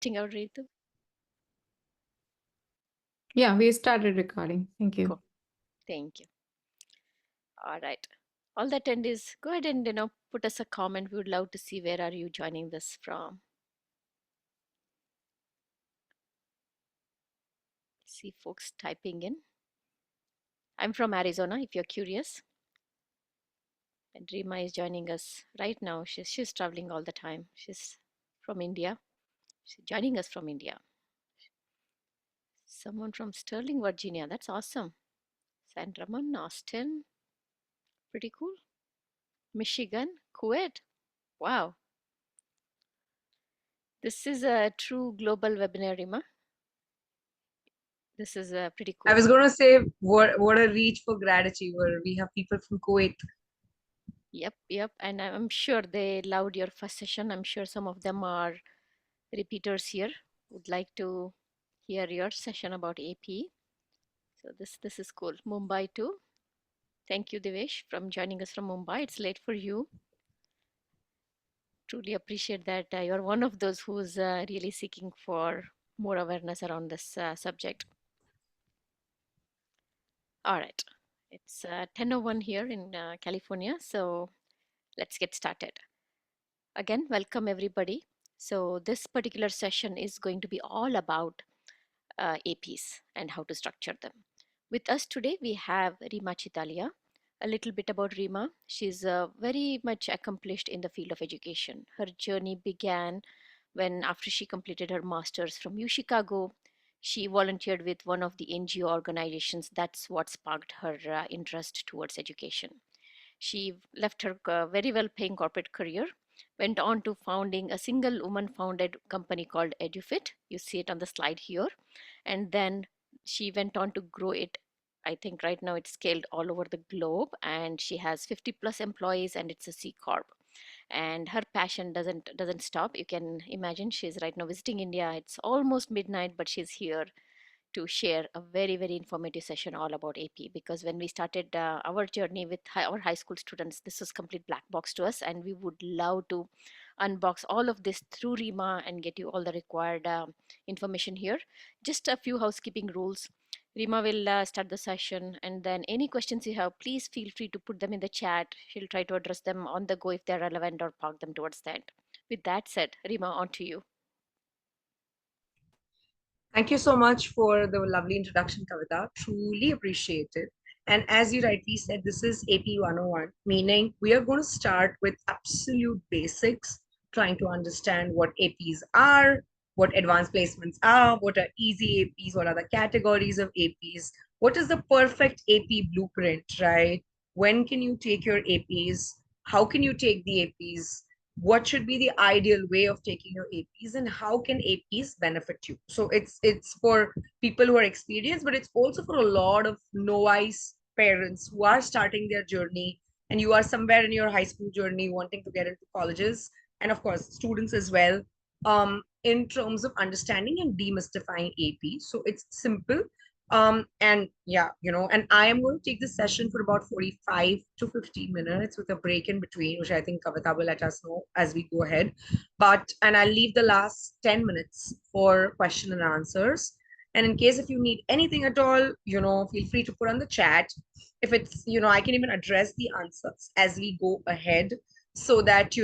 testing out, Ritu? Yeah, we started recording. Thank you. Cool. Thank you. All right. All the attendees, go ahead and put us a comment. We would love to see where are you joining this from. See folks typing in. I'm from Arizona, if you're curious. And Rima is joining us right now. She's traveling all the time. She's from India. She's joining us from India. Someone from Sterling, Virginia. That's awesome. San Ramon, Austin. Pretty cool. Michigan, Kuwait. Wow. This is a true global webinar, Rima. This is pretty I cool. was going to say, what a reach for grad achiever. We have people from Kuwait. Yep. And I'm sure they loved your first session. I'm sure some of them are repeaters here. Would like to hear your session about AP. So this is cool. Mumbai too. Thank you, Devesh, from joining us from Mumbai. It's late for you. Truly appreciate that you're one of those who's really seeking for more awareness around this subject. All right. It's 10:01 here in California, so let's get started. Again, welcome everybody. So this particular session is going to be all about APs and how to structure them. With us today, we have Rima Chitalia. A little bit about Rima. She's very much accomplished in the field of education. Her journey began when, after she completed her master's from U Chicago, she volunteered with one of the NGO organizations. That's what sparked her interest towards education. She left her very well paying corporate career, went on to founding a single woman founded company called EduFit. You see it on the slide here. And then she went on to grow it. I think right now it's scaled all over the globe and she has 50 plus employees and it's a C Corp. And her passion doesn't stop. You can imagine she's right now visiting India. It's almost midnight, but she's here to share a very, very informative session all about AP, because when we started our journey with our high school students, this was complete black box to us, and we would love to unbox all of this through Rima and get you all the required information here. Just a few housekeeping rules. Rima will start the session, and then any questions you have, please feel free to put them in the chat. She'll try to address them on the go if they're relevant, or park them towards the end. With that said, Rima, on to you. Thank you so much for the lovely introduction, Kavita. Truly appreciate it. And as you rightly said, this is AP 101, meaning we are going to start with absolute basics, trying to understand what APs are, what advanced placements are, what are easy APs, what are the categories of APs, what is the perfect AP blueprint, right? When can you take your APs? How can you take the APs? What should be the ideal way of taking your APs, and how can APs benefit you? So it's for people who are experienced, but it's also for a lot of novice parents who are starting their journey, and you are somewhere in your high school journey wanting to get into colleges, and of course students as well, in terms of understanding and demystifying AP. So it's simple. And yeah, and I am going to take this session for about 45 to 15 minutes with a break in between, which I think Kavita will let us know as we go ahead. And I'll leave the last 10 minutes for question and answers. And in case if you need anything at all, feel free to put on the chat. If it's, I can even address the answers as we go ahead, so that,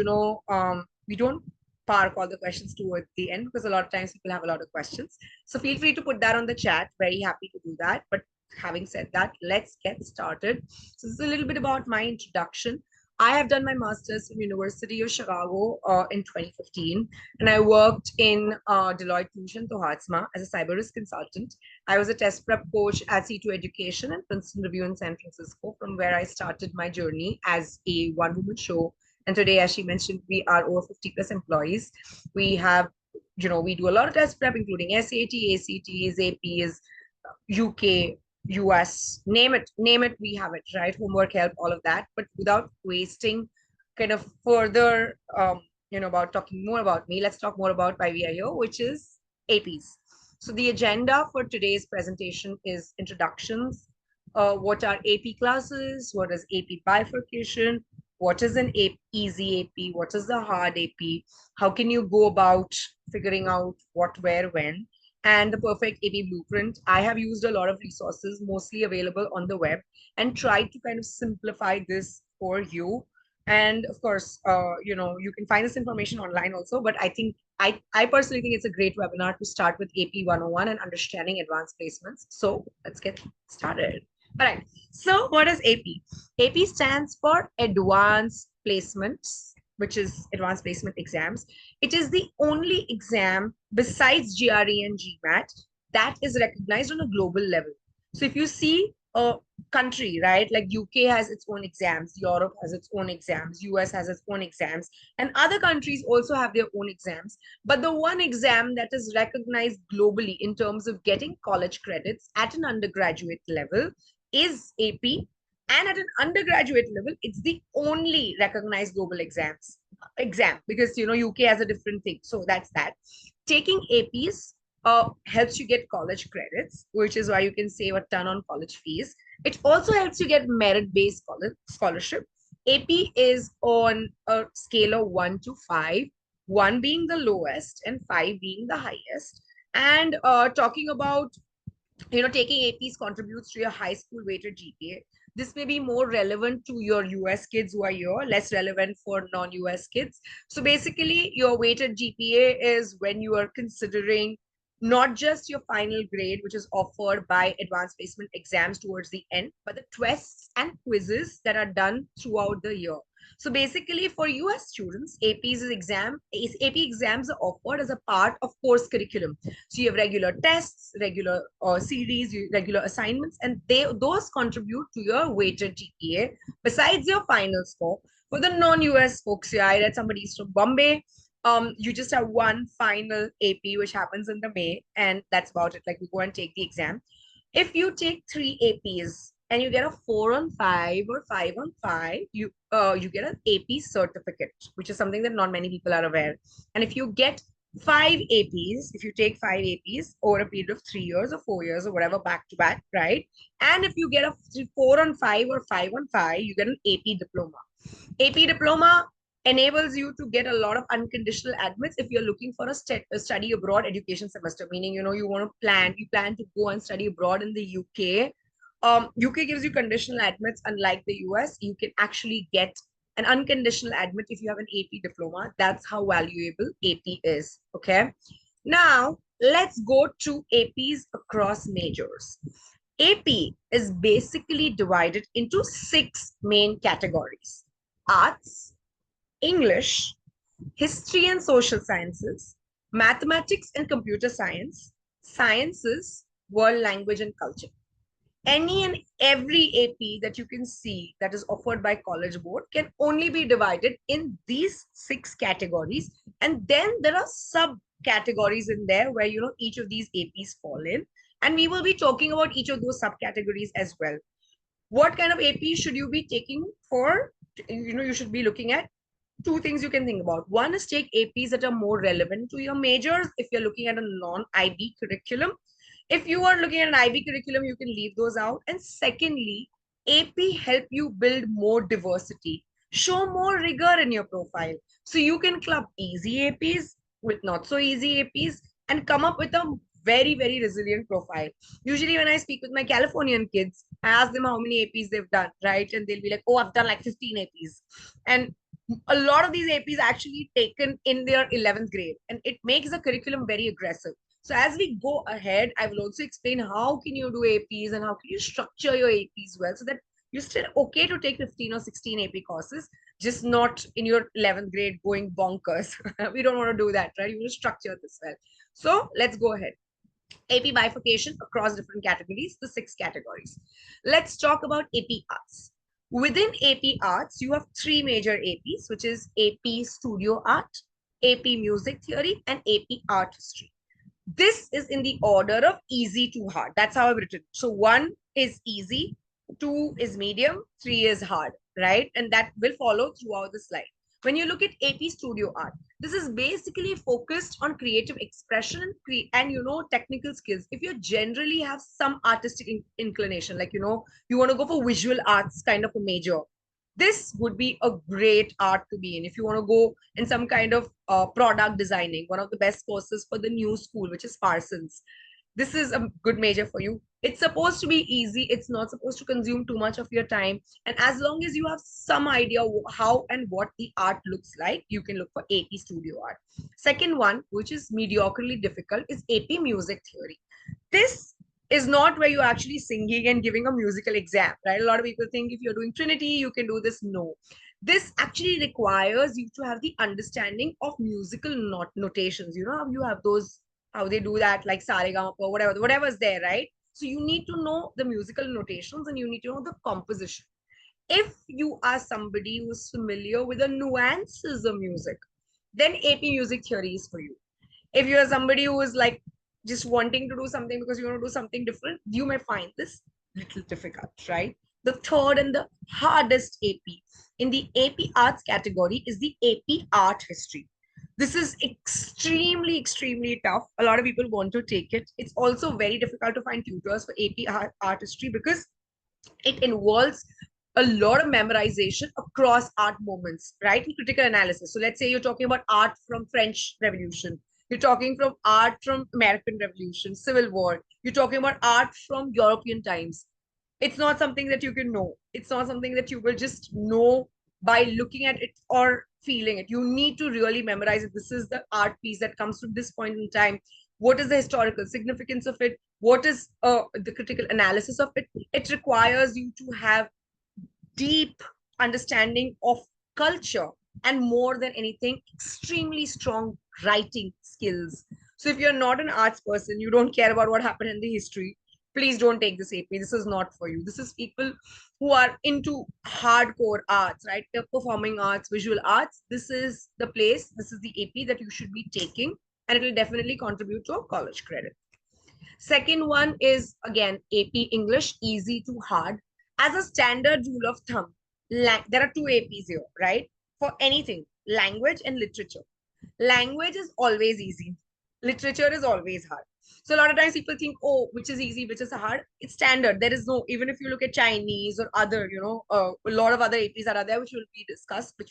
we don't park all the questions towards the end, because a lot of times people have a lot of questions. So feel free to put that on the chat. Very happy to do that. But having said that, let's get started. So this is a little bit about my introduction. I have done my master's from University of Chicago in 2015, and I worked in Deloitte Touche and Tohatsma as a cyber risk consultant. I was a test prep coach at C2 Education and Princeton Review in San Francisco, from where I started my journey as a one-woman show. And today, as she mentioned, we are over 50 plus employees. We have, we do a lot of test prep, including SAT, ACTs, APs, UK, US, name it, we have it, right? Homework help, all of that. But without wasting kind of further, about talking more about me, let's talk more about why we are here, which is APs. So the agenda for today's presentation is introductions. What are AP classes? What is AP bifurcation? What is an easy AP? What is the hard AP? How can you go about figuring out what, where, when, and the perfect AP blueprint. I have used a lot of resources, mostly available on the web, and tried to kind of simplify this for you. And of course, you can find this information online also. But I think I personally think it's a great webinar to start with AP 101 and understanding advanced placements. So let's get started. All right. So what is AP? AP stands for Advanced Placements, which is Advanced Placement Exams. It is the only exam besides GRE and GMAT that is recognized on a global level. So if you see a country, right, like UK has its own exams, Europe has its own exams, US has its own exams, and other countries also have their own exams. But the one exam that is recognized globally in terms of getting college credits at an undergraduate level is AP. And at an undergraduate level, it's the only recognized global exam, because UK has a different thing. So that's that. Taking APs helps you get college credits, which is why you can save a ton on college fees. It also helps you get merit-based scholarship. AP is on a scale of 1 to 5, 1 being the lowest and 5 being the highest. And talking about taking APs contributes to your high school weighted GPA. This may be more relevant to your US kids who are here, less relevant for non-US kids. So basically, your weighted GPA is when you are considering not just your final grade, which is offered by advanced placement exams towards the end, but the tests and quizzes that are done throughout the year. So basically, for US students, AP exams are offered as a part of course curriculum. So you have regular tests, regular series, regular assignments, and those contribute to your weighted GPA besides your final score. For the non-US folks here, I read somebody's from Bombay. You just have one final AP which happens in the May, and that's about it. Like, you go and take the exam. If you take 3 APs and you get a 4 on 5 or 5 on 5, you get an AP certificate, which is something that not many people are aware. And if you get 5 APs, if you take 5 APs over a period of 3 years or 4 years or whatever, back to back, right? And if you get a 4 on 5 or 5 on 5, you get an AP diploma. AP diploma enables you to get a lot of unconditional admits if you're looking for a study abroad education semester, meaning you plan to go and study abroad in the UK. UK gives you conditional admits. Unlike the US, you can actually get an unconditional admit if you have an AP diploma. That's how valuable AP is. Okay. Now let's go to APs across majors. AP is basically divided into 6 main categories: arts, English, history and social sciences, mathematics and computer science, sciences, world language and culture. Any and every AP that you can see that is offered by College Board can only be divided in these 6 categories. And then there are subcategories in there where, each of these APs fall in. And we will be talking about each of those subcategories as well. What kind of AP should you be taking for, you should be looking at 2 things you can think about. One is take APs that are more relevant to your majors if you're looking at a non-IB curriculum. If you are looking at an IB curriculum, you can leave those out. And secondly, AP help you build more diversity, show more rigor in your profile. So you can club easy APs with not so easy APs and come up with a very, very resilient profile. Usually when I speak with my Californian kids, I ask them how many APs they've done, right? And they'll be like, oh, I've done like 15 APs. And a lot of these APs actually taken in their 11th grade, and it makes the curriculum very aggressive. So as we go ahead, I will also explain how can you do APs and how can you structure your APs well, so that you're still okay to take 15 or 16 AP courses, just not in your 11th grade going bonkers. We don't want to do that, right? You want to structure this well. So let's go ahead. AP bifurcation across different categories, the 6 categories. Let's talk about AP Arts. Within AP Arts, you have 3 major APs, which is AP Studio Art, AP Music Theory, and AP Art History. This is in the order of easy to hard. That's how I've written. So 1 is easy, 2 is medium, 3 is hard, right? And that will follow throughout the slide. When you look at AP Studio Art, this is basically focused on creative expression and technical skills. If you generally have some artistic inclination, like you want to go for visual arts kind of a major, This would be a great art to be in if you want to go in some kind of product designing, one of the best courses for the new school, which is Parsons. This is a good major for you. It's supposed to be easy. It's not supposed to consume too much of your time. And as long as you have some idea how and what the art looks like, you can look for AP studio art. Second one, which is mediocrely difficult, is AP music theory. This is not where you're actually singing and giving a musical exam, right? A lot of people think if you're doing Trinity, you can do this. No. This actually requires you to have the understanding of musical notations. You know how you have those, how they do that, like Saregama or whatever's there, right? So you need to know the musical notations and you need to know the composition. If you are somebody who's familiar with the nuances of music, then AP music theory is for you. If you're somebody who is like just wanting to do something because you want to do something different, you may find this little difficult, right? The third and the hardest AP in the AP arts category is the AP art history. This is extremely tough. A lot of people want to take it. It's also very difficult to find tutors for AP art history because it involves a lot of memorization across art moments, right? And critical analysis. So let's say you're talking about art from French Revolution. You're talking from art from American Revolution, Civil War. You're talking about art from European times. It's not something that you can know. It's not something that you will just know by looking at it or feeling it. You need to really memorize it. This is the art piece that comes to this point in time. What is the historical significance of it? What is the critical analysis of it? It requires you to have deep understanding of culture and more than anything, extremely strong writing skills. So if you're not an arts person, you don't care about what happened in the history, please don't take this AP. This is not for you. This is people who are into hardcore arts, right? The performing arts, visual arts. This is the place, this is the AP that you should be taking, and it will definitely contribute to a college credit. Second one is again AP English, easy to hard. As a standard rule of thumb, there are two APs here, right? For anything, language and literature. Language is always easy. Literature is always hard. So a lot of times people think, oh, which is easy, which is hard. It's standard. There is no, even if you look at Chinese or other, a lot of other APs that are there, which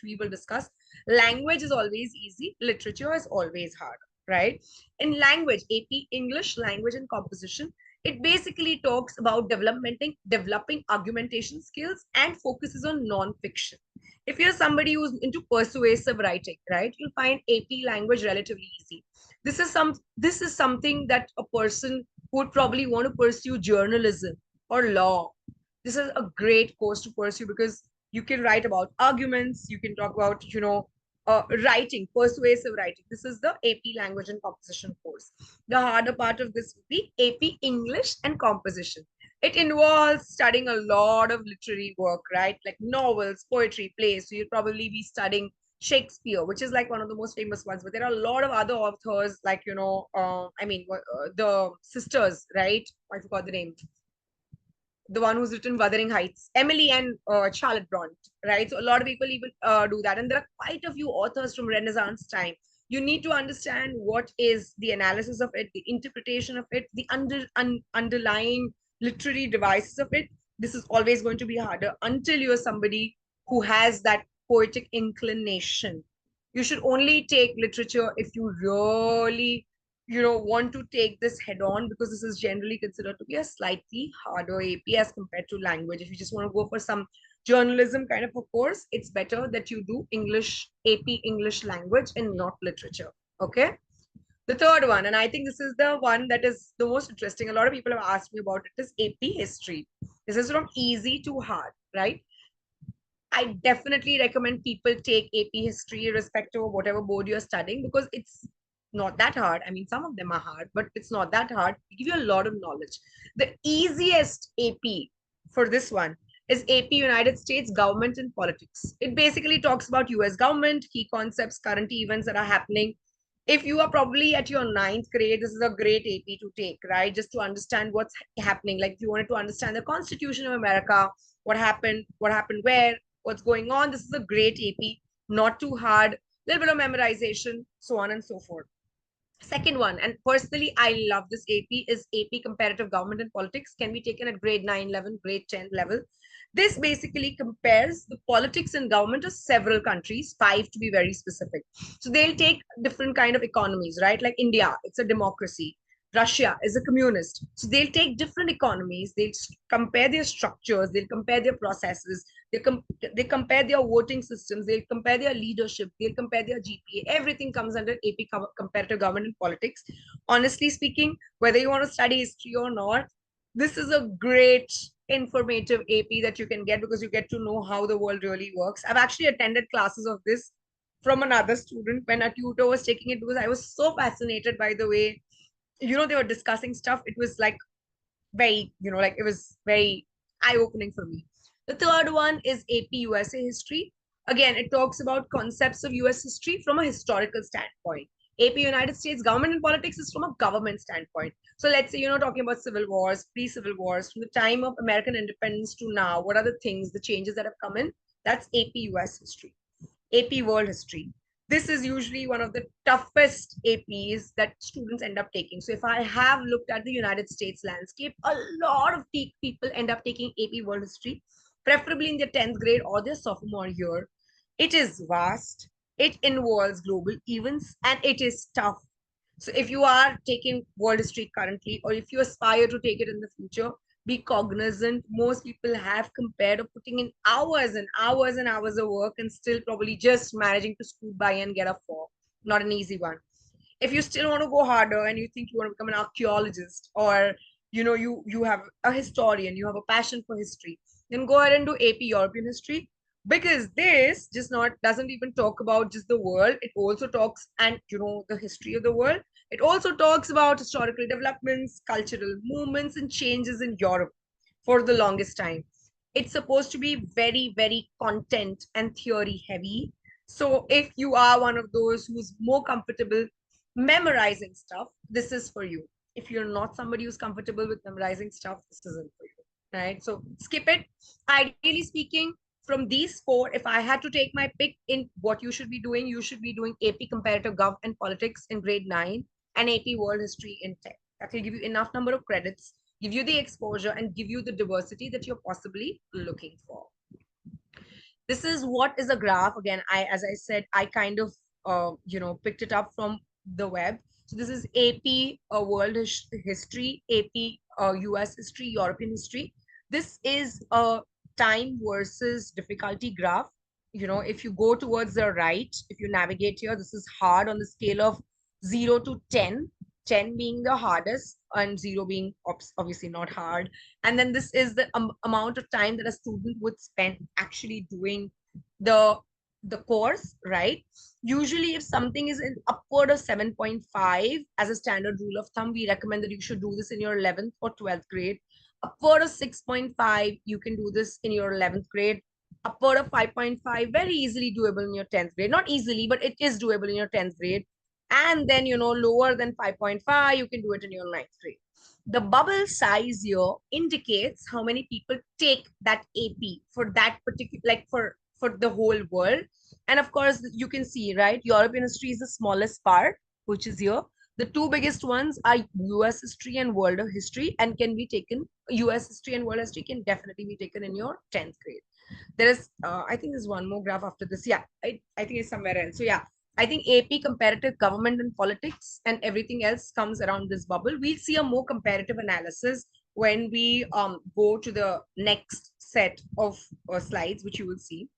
we will discuss. Language is always easy. Literature is always hard, right? In language, AP English, language and composition, it basically talks about developing argumentation skills and focuses on non-fiction. If you're somebody who's into persuasive writing, right, you'll find AP language relatively easy. This is something that a person would probably want to pursue journalism or law. This is a great course to pursue because you can write about arguments, you can talk about, writing, persuasive writing. This is the AP language and composition course. The harder part of this would be AP English and composition. It involves studying a lot of literary work, right? Like novels, poetry, plays. So you'll probably be studying Shakespeare, which is like one of the most famous ones. But there are a lot of other authors, like, the sisters, right? I forgot the name, the one who's written Wuthering Heights, Emily and Charlotte Bronte, right? So a lot of people even do that. And there are quite a few authors from Renaissance time. You need to understand what is the analysis of it, the interpretation of it, the underlying literary devices of it. This is always going to be harder until you're somebody who has that poetic inclination. You should only take literature if you really want to take this head on, because this is generally considered to be a slightly harder AP as compared to language. If you just want to go for some journalism kind of a course, it's better that you do English, AP English language and not literature. Okay. The third one, and I think this is the one that is the most interesting. A lot of people have asked me about it, is AP history. This is from easy to hard, right? I definitely recommend people take AP history, irrespective of whatever board you're studying, because it's not that hard. I mean, some of them are hard, but it's not that hard. It give you a lot of knowledge. The easiest AP for this one is AP United States Government and Politics. It basically talks about US government, key concepts, current events that are happening. If you are probably at your ninth grade, this is a great AP to take, right? Just to understand what's happening. Like if you wanted to understand the Constitution of America, what happened where, what's going on. This is a great AP, not too hard, little bit of memorization, so on and so forth. Second one, and personally I love this AP, is AP Comparative Government and Politics. Can be taken at grade 9, 11, grade 10 level. This basically compares the politics and government of several countries, five to be very specific. So they'll take different kind of economies, right? Like India, it's a democracy. Russia is a communist. So they'll take different economies, they'll compare their structures, they'll compare their processes, they compare their voting systems, they'll compare their leadership, they'll compare their GPA. Everything comes under AP Comparative Government and Politics. Honestly speaking, whether you want to study history or not, this is a great informative AP that you can get, because you get to know how the world really works. I've actually attended classes of this from another student when a tutor was taking it, because I was so fascinated by the way, they were discussing stuff. It was like very, like it was very eye-opening for me. The third one is AP USA History. Again, it talks about concepts of US history from a historical standpoint. AP United States Government and Politics is from a government standpoint. So let's say, talking about civil wars, pre-civil wars, from the time of American independence to now, what are the things, the changes that have come in? That's AP US History. AP World History. This is usually one of the toughest APs that students end up taking. So if I have looked at the United States landscape, a lot of people end up taking AP World History, preferably in their 10th grade or their sophomore year. It is vast, it involves global events, and it is tough. So if you are taking world history currently, or if you aspire to take it in the future, be cognizant. Most people have compared of putting in hours and hours and hours of work and still probably just managing to scoot by and get a 4. Not an easy one. If you still want to go harder and you think you want to become an archaeologist, or you have a historian, you have a passion for history, then go ahead and do AP European history, because this just not doesn't even talk about just the world. It also talks, and the history of the world. It also talks about historical developments, cultural movements, and changes in Europe for the longest time. It's supposed to be very, very content and theory heavy. So if you are one of those who's more comfortable memorizing stuff, this is for you. If you're not somebody who's comfortable with memorizing stuff, this isn't for you, right? So skip it. Ideally speaking, from these four, if I had to take my pick in what you should be doing AP Comparative Gov and Politics in grade 9 and AP World History in 10. That will give you enough number of credits, give you the exposure, and give you the diversity that you're possibly looking for. This is what is a graph. Again, as I said, I kind of picked it up from the web. So this is AP world history, AP US history, European history. This is a time versus difficulty graph. If you go towards the right, if you navigate here, this is hard on the scale of 0 to 10, 10 being the hardest and 0 being obviously not hard. And then this is the amount of time that a student would spend actually doing the course, right? Usually if something is in upward of 7.5 as a standard rule of thumb, we recommend that you should do this in your 11th or 12th grade. Upward of 6.5, you can do this in your 11th grade. Upward of 5.5, very easily doable in your 10th grade. Not easily, but it is doable in your 10th grade. And then, lower than 5.5, you can do it in your 9th grade. The bubble size here indicates how many people take that AP for that particular, like for the whole world. And of course, you can see, right, European history is the smallest part, which is here. The two biggest ones are US history and world history, and can be taken, US history and world history can definitely be taken in your 10th grade. There is, I think there's one more graph after this. Yeah, I think it's somewhere else. So yeah, I think AP Comparative Government and Politics and everything else comes around this bubble. We'll see a more comparative analysis when we go to the next set of slides, which you will see.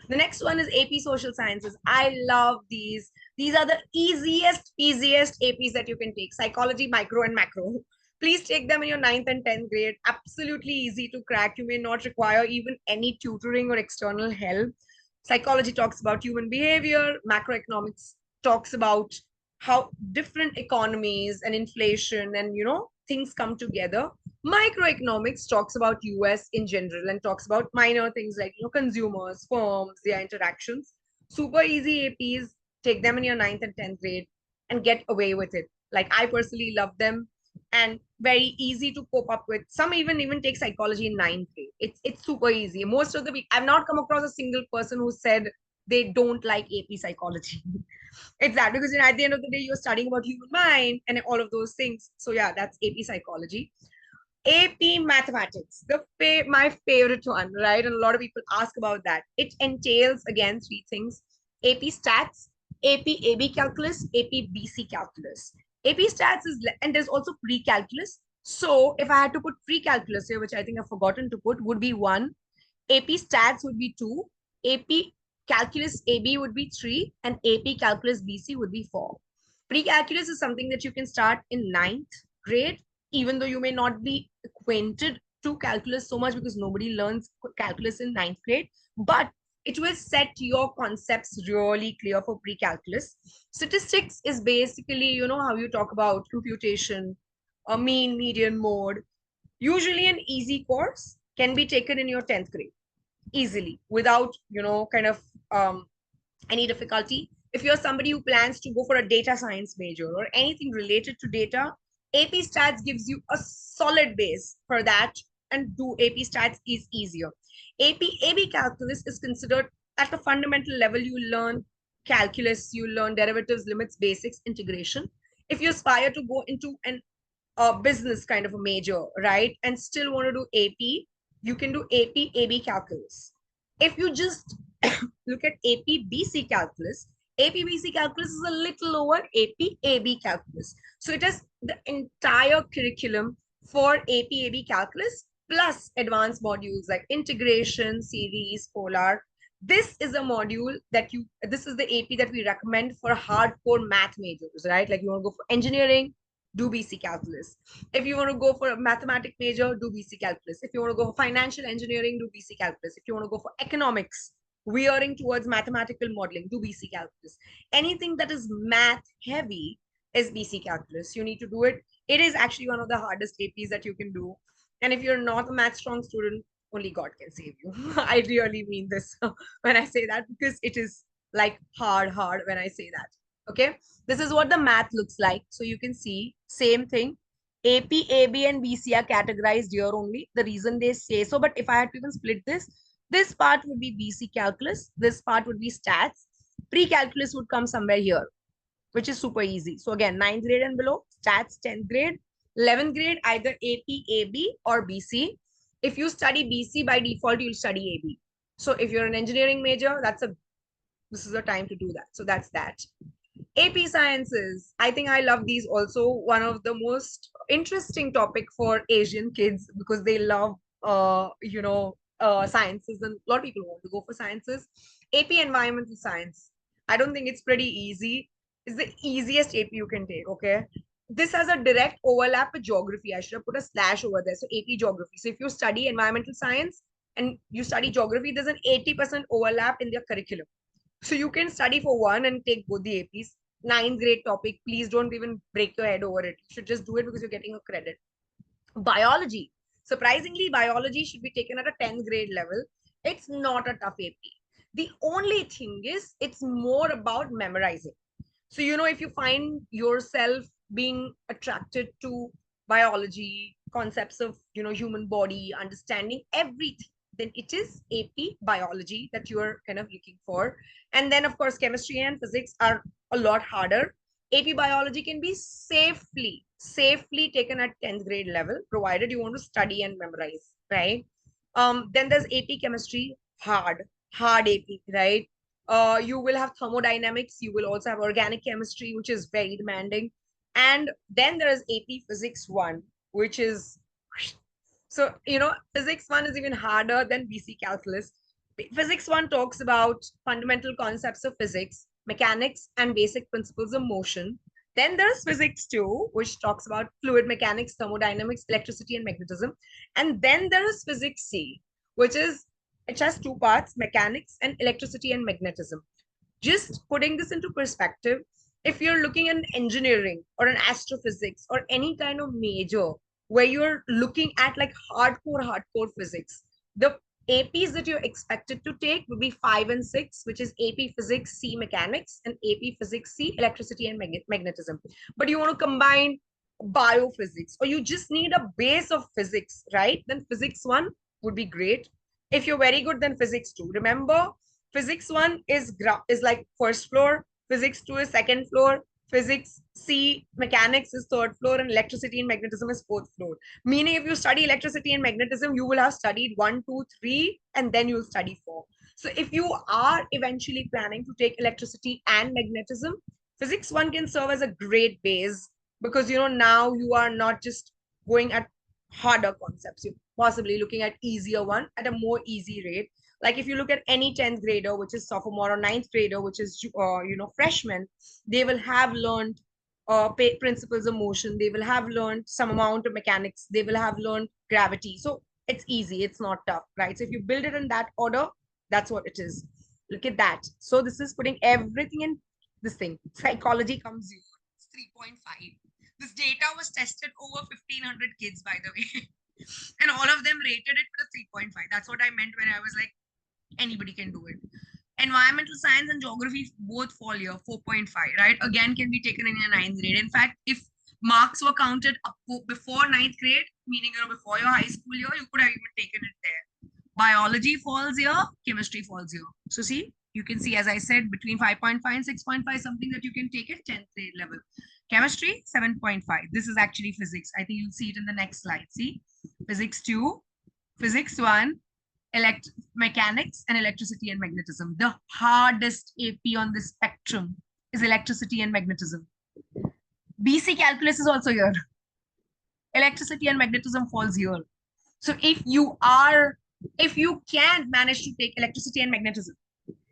The next one is AP Social Sciences. I love these. These are the easiest APs that you can take. Psychology, micro and macro. Please take them in your 9th and 10th grade. Absolutely easy to crack. You may not require even any tutoring or external help. Psychology talks about human behavior. Macroeconomics talks about how different economies and inflation and, things come together. Microeconomics talks about US in general and talks about minor things like, consumers, firms, their interactions. Super easy APs. Take them in your 9th and 10th grade and get away with it. Like, I personally love them and very easy to cope up with. Some even take psychology in 9th grade. It's super easy. Most of the week, I've not come across a single person who said they don't like AP psychology. It's that because at the end of the day, you're studying about human mind and all of those things. So yeah, that's AP psychology. AP mathematics, my favorite one, right? And a lot of people ask about that. It entails again three things: AP stats, AP AB calculus, AP BC calculus. AP stats is and there's also pre-calculus. So if I had to put pre-calculus here, which I think I've forgotten to put, would be one. AP stats would be two. AP calculus AB would be three, and AP calculus BC would be four. Pre-calculus is something that you can start in ninth grade, even though you may not be acquainted to calculus so much because nobody learns calculus in ninth grade, but it will set your concepts really clear for pre-calculus. Statistics is basically, you know, how you talk about computation, a mean, median, mode. Usually an easy course can be taken in your 10th grade easily without, you know, kind of any difficulty. If you're somebody who plans to go for a data science major or anything related to data, AP Stats gives you a solid base for that, and do AP Stats is easier. AB Calculus is considered at the fundamental level. You learn calculus, you learn derivatives, limits, basics, integration. If you aspire to go into an business kind of a major, right, and still want to do AP, you can do AP AB calculus. If you just look at AP BC calculus, AP BC calculus is a little lower AP AB calculus. So it has the entire curriculum for AP AB calculus plus advanced modules like integration, series, polar. This is a module that this is the AP that we recommend for hardcore math majors, right? Like you want to go for engineering, do BC calculus. If you want to go for a mathematics major, do BC calculus. If you want to go for financial engineering, do BC calculus. If you want to go for economics, veering towards mathematical modeling, do BC calculus. Anything that is math heavy is BC calculus. You need to do it. It is actually one of the hardest APs that you can do. And if you're not a math strong student, only God can save you. I really mean this when I say that, because it is like hard when I say that. Okay, this is what the math looks like. So you can see same thing. AP, AB, and BC are categorized here only. The reason they say so, but if I had to even split this part would be BC calculus. This part would be stats. Pre-calculus would come somewhere here, which is super easy. So again, 9th grade and below, stats, 10th grade, 11th grade, either AP, AB, or BC. If you study BC, by default, you'll study AB. So if you're an engineering major, this is the time to do that. So that's that. AP Sciences. I think I love these also. One of the most interesting topic for Asian kids because they love, sciences, and a lot of people want to go for sciences. AP Environmental Science. I don't think it's pretty easy. It's the easiest AP you can take, okay? This has a direct overlap with geography. I should have put a slash over there. So AP Geography. So if you study environmental science and you study geography, there's an 80% overlap in their curriculum. So you can study for one and take both the APs. 9th grade topic. Please don't even break your head over it. You should just do it because you're getting a credit. Biology. Surprisingly, biology should be taken at a 10th grade level. It's not a tough AP. The only thing is it's more about memorizing. So, you know, if you find yourself being attracted to biology, concepts of, you know, human body, understanding everything, then it is AP biology that you are kind of looking for. And then, of course, chemistry and physics are a lot harder. AP biology can be safely taken at 10th grade level, provided you want to study and memorize, right? Then there's AP chemistry, hard AP, right? You will have thermodynamics. You will also have organic chemistry, which is very demanding. And then there is AP Physics 1, which is, so, you know, Physics 1 is even harder than BC Calculus. Physics 1 talks about fundamental concepts of physics, mechanics, and basic principles of motion. Then there's Physics 2, which talks about fluid mechanics, thermodynamics, electricity, and magnetism. And then there is Physics C, which is, it has two parts, mechanics and electricity and magnetism. Just putting this into perspective, if you're looking at engineering or an astrophysics or any kind of major where you're looking at like hardcore physics, the APs that you're expected to take will be 5 and 6, which is AP Physics C Mechanics and AP Physics C Electricity and Magnetism. But you want to combine biophysics or you just need a base of physics, right? Then Physics 1 would be great. If you're very good, then Physics 2. Remember, Physics 1 is like first floor, physics 2 is second floor, physics C, mechanics is third floor, and electricity and magnetism is fourth floor. Meaning, if you study electricity and magnetism, you will have studied 1, 2, 3, and then you'll study 4. So, if you are eventually planning to take electricity and magnetism, physics 1 can serve as a great base because now you are not just going at harder concepts, you're possibly looking at easier one at a more easy rate. Like if you look at any 10th grader, which is sophomore, or ninth grader, which is freshman, they will have learned principles of motion, they will have learned some amount of mechanics, they will have learned gravity. So it's easy, it's not tough, right? So if you build it in that order, that's what it is. Look at that. So this is putting everything in this thing. Psychology comes here. It's 3.5. This data was tested over 1,500 kids, by the way. And all of them rated it with a 3.5. That's what I meant when I was like, anybody can do it. Environmental science and geography both fall here, 4.5, right? Again, can be taken in your ninth grade. In fact, if marks were counted up before ninth grade, meaning before your high school year, you could have even taken it there. Biology falls here, chemistry falls here. So see, you can see, as I said, between 5.5 and 6.5, something that you can take at 10th grade level. Chemistry, 7.5. This is actually physics. I think you'll see it in the next slide. See, physics 2, physics 1, mechanics, and electricity and magnetism. The hardest AP on this spectrum is electricity and magnetism. BC calculus is also here. Electricity and magnetism falls here. So if you can manage to take electricity and magnetism,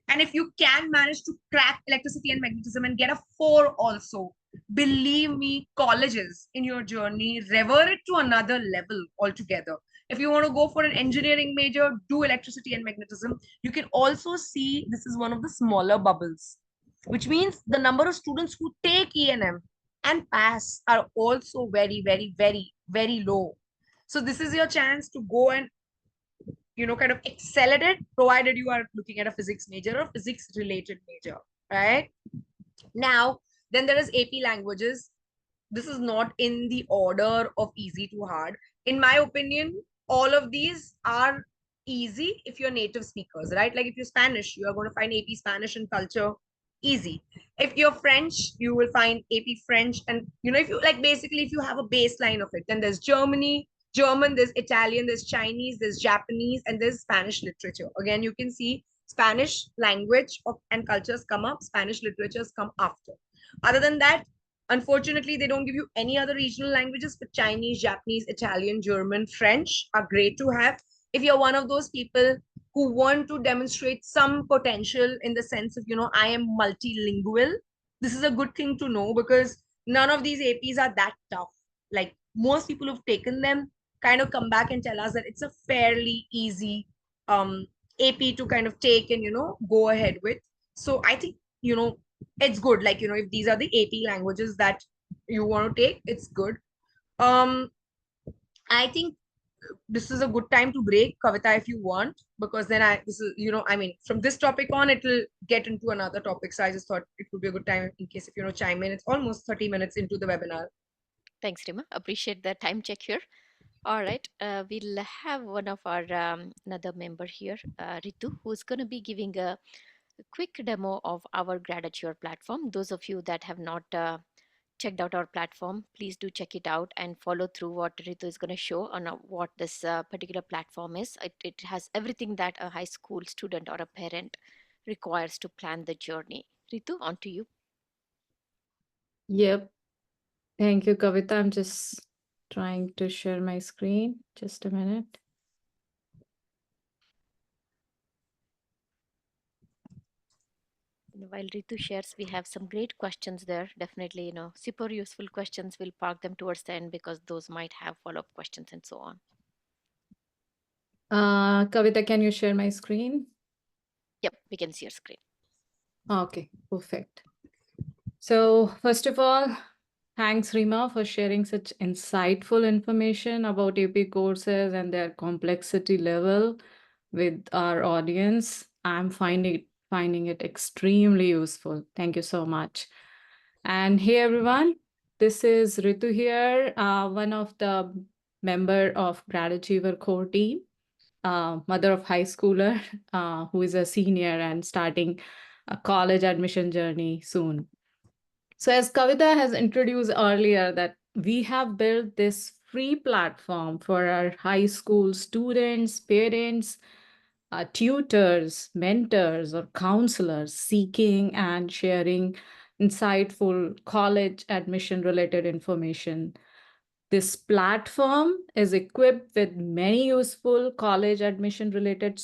and if you can manage to crack electricity and magnetism and get a 4 also, believe me, colleges in your journey revert it to another level altogether. If you want to go for an engineering major, do electricity and magnetism. You can also see this is one of the smaller bubbles, which means the number of students who take E&M and pass are also very, very, very, very low. So this is your chance to go and kind of excel at it, provided you are looking at a physics major or physics related major, right? Now, then there is AP languages. This is not in the order of easy to hard. In my opinion, all of these are easy if you're native speakers, right? Like if you're Spanish, you are going to find AP Spanish and culture easy. If you're French, you will find AP French. And if you like, basically, if you have a baseline of it, then there's German, there's Italian, there's Chinese, there's Japanese, and there's Spanish literature. Again, you can see Spanish language and cultures come up, Spanish literatures come after. Other than that, unfortunately, they don't give you any other regional languages, but Chinese, Japanese, Italian, German, French are great to have. If you're one of those people who want to demonstrate some potential in the sense of, I am multilingual, this is a good thing to know because none of these APs are that tough. Like most people who've taken them kind of come back and tell us that it's a fairly easy AP to kind of take and, go ahead with. So I think, it's good. Like, if these are the AP languages that you want to take, it's good. I think this is a good time to break, Kavita, if you want, because then this is, from this topic on, it will get into another topic. So I just thought it would be a good time in case if chime in. It's almost 30 minutes into the webinar. Thanks, Rima. Appreciate the time check here. All right, we'll have one of our another member here, Ritu, who's going to be giving a quick demo of our Gratitude platform. Those of you that have not checked out our platform, please do check it out and follow through what Ritu is going to show on what this particular platform is. It has everything that a high school student or a parent requires to plan the journey. Ritu, on to you. Yep. Thank you, Kavita. I'm just trying to share my screen. Just a minute. While Ritu shares, we have some great questions there. Definitely, super useful questions. We'll park them towards the end because those might have follow-up questions and so on. Kavita, can you share my screen? Yep, we can see your screen. Okay, perfect. So first of all, thanks, Rima, for sharing such insightful information about AP courses and their complexity level with our audience. I'm finding it extremely useful. Thank you so much. And hey, everyone, this is Ritu here, one of the member of Gratitude core team. mother of high schooler who is a senior and starting a college admission journey soon. So as Kavita has introduced earlier, that we have built this free platform for our high school students, parents, tutors, mentors, or counselors seeking and sharing insightful college admission related information. This platform is equipped with many useful college admission related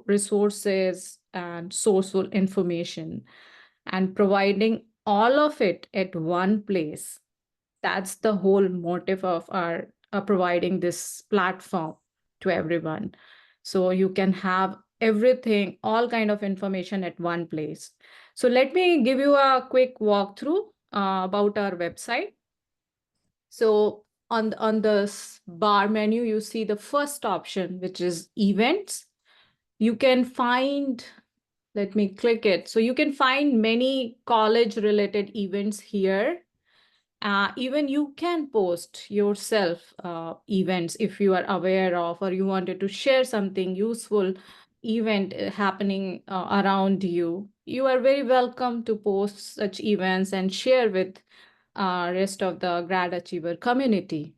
resources and sourceful information, and providing all of it at one place. That's the whole motive of our providing this platform to everyone. So you can have everything, all kind of information at one place. So let me give you a quick walkthrough about our website. So on the bar menu, you see the first option, which is events. You can find, let me click it. So you can find many college related events here. Even you can post yourself events if you are aware of, or you wanted to share something useful event happening around you. You are very welcome to post such events and share with rest of the grad achiever community,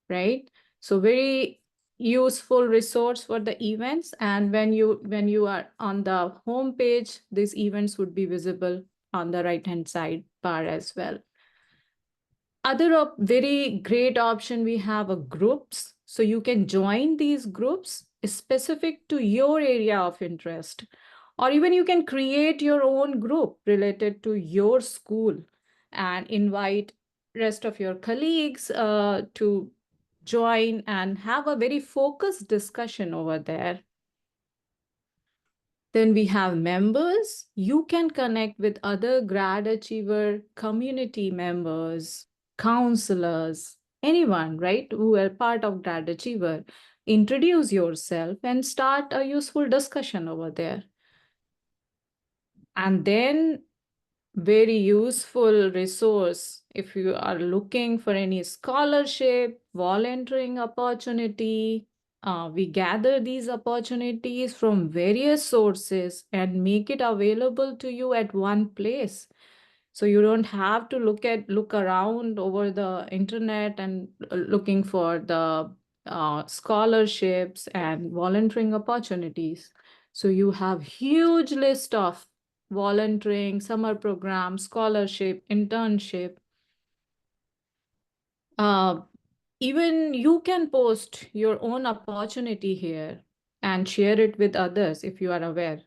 right? So very useful resource for the events. And when you are on the home page, these events would be visible on the right hand side bar as well. Other very great option, we have a groups. So you can join these groups specific to your area of interest, or even you can create your own group related to your school and invite rest of your colleagues to join and have a very focused discussion over there. Then we have members. You can connect with other grad achiever community members, counselors, anyone, right, who are part of grad achiever. Introduce yourself and start a useful discussion over there. And then very useful resource if you are looking for any scholarship, volunteering opportunity. We gather these opportunities from various sources and make it available to you at one place. So you don't have to look around over the internet and looking for the scholarships and volunteering opportunities. So you have huge list of volunteering, summer program, scholarship, internship. Uh, Even you can post your own opportunity here and share it with others if you are aware.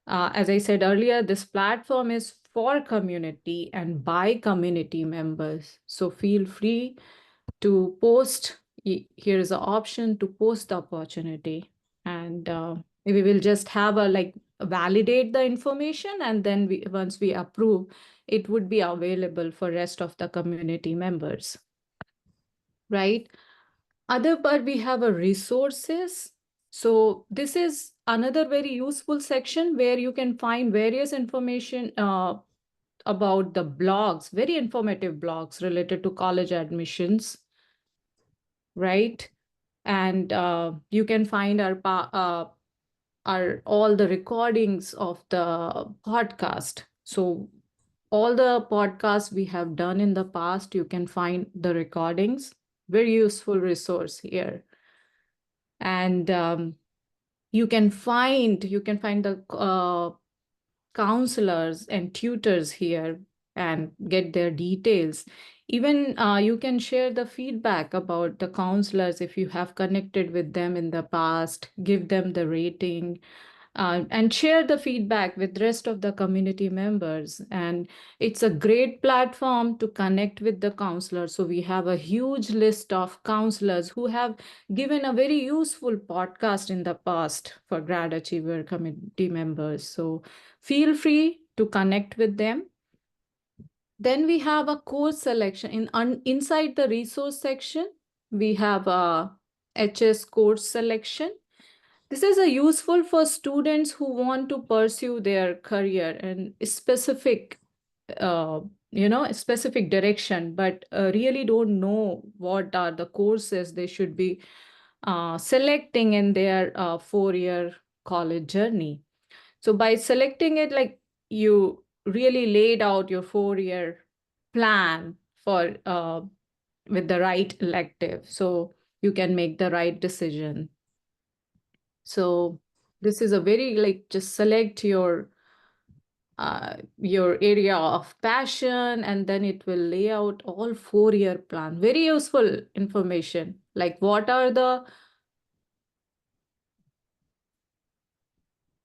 As I said earlier, this platform is for community and by community members. So feel free to post. Here is an option to post the opportunity. And we will just have a validate the information, and then once we approve, it would be available for rest of the community members, right? Other part, we have a resources. So this is another very useful section where you can find various information about the blogs, very informative blogs related to college admissions, right? And you can find our all the recordings of the podcast. So all the podcasts we have done in the past, you can find the recordings. Very useful resource here. And you can find the counselors and tutors here and get their details. Even you can share the feedback about the counselors if you have connected with them in the past, give them the rating, and share the feedback with rest of the community members. And it's a great platform to connect with the counselors. So we have a huge list of counselors who have given a very useful podcast in the past for grad achiever community members. So feel free to connect with them. Then we have a course selection. Inside the resource section, we have a HS course selection. This is a useful for students who want to pursue their career in a specific, direction, but really don't know what are the courses they should be selecting in their 4-year college journey. So by selecting it, like you really laid out your 4-year plan for with the right elective, so you can make the right decision. So this is a very like just select your area of passion, and then it will lay out all 4-year plan. Very useful information. Like what are the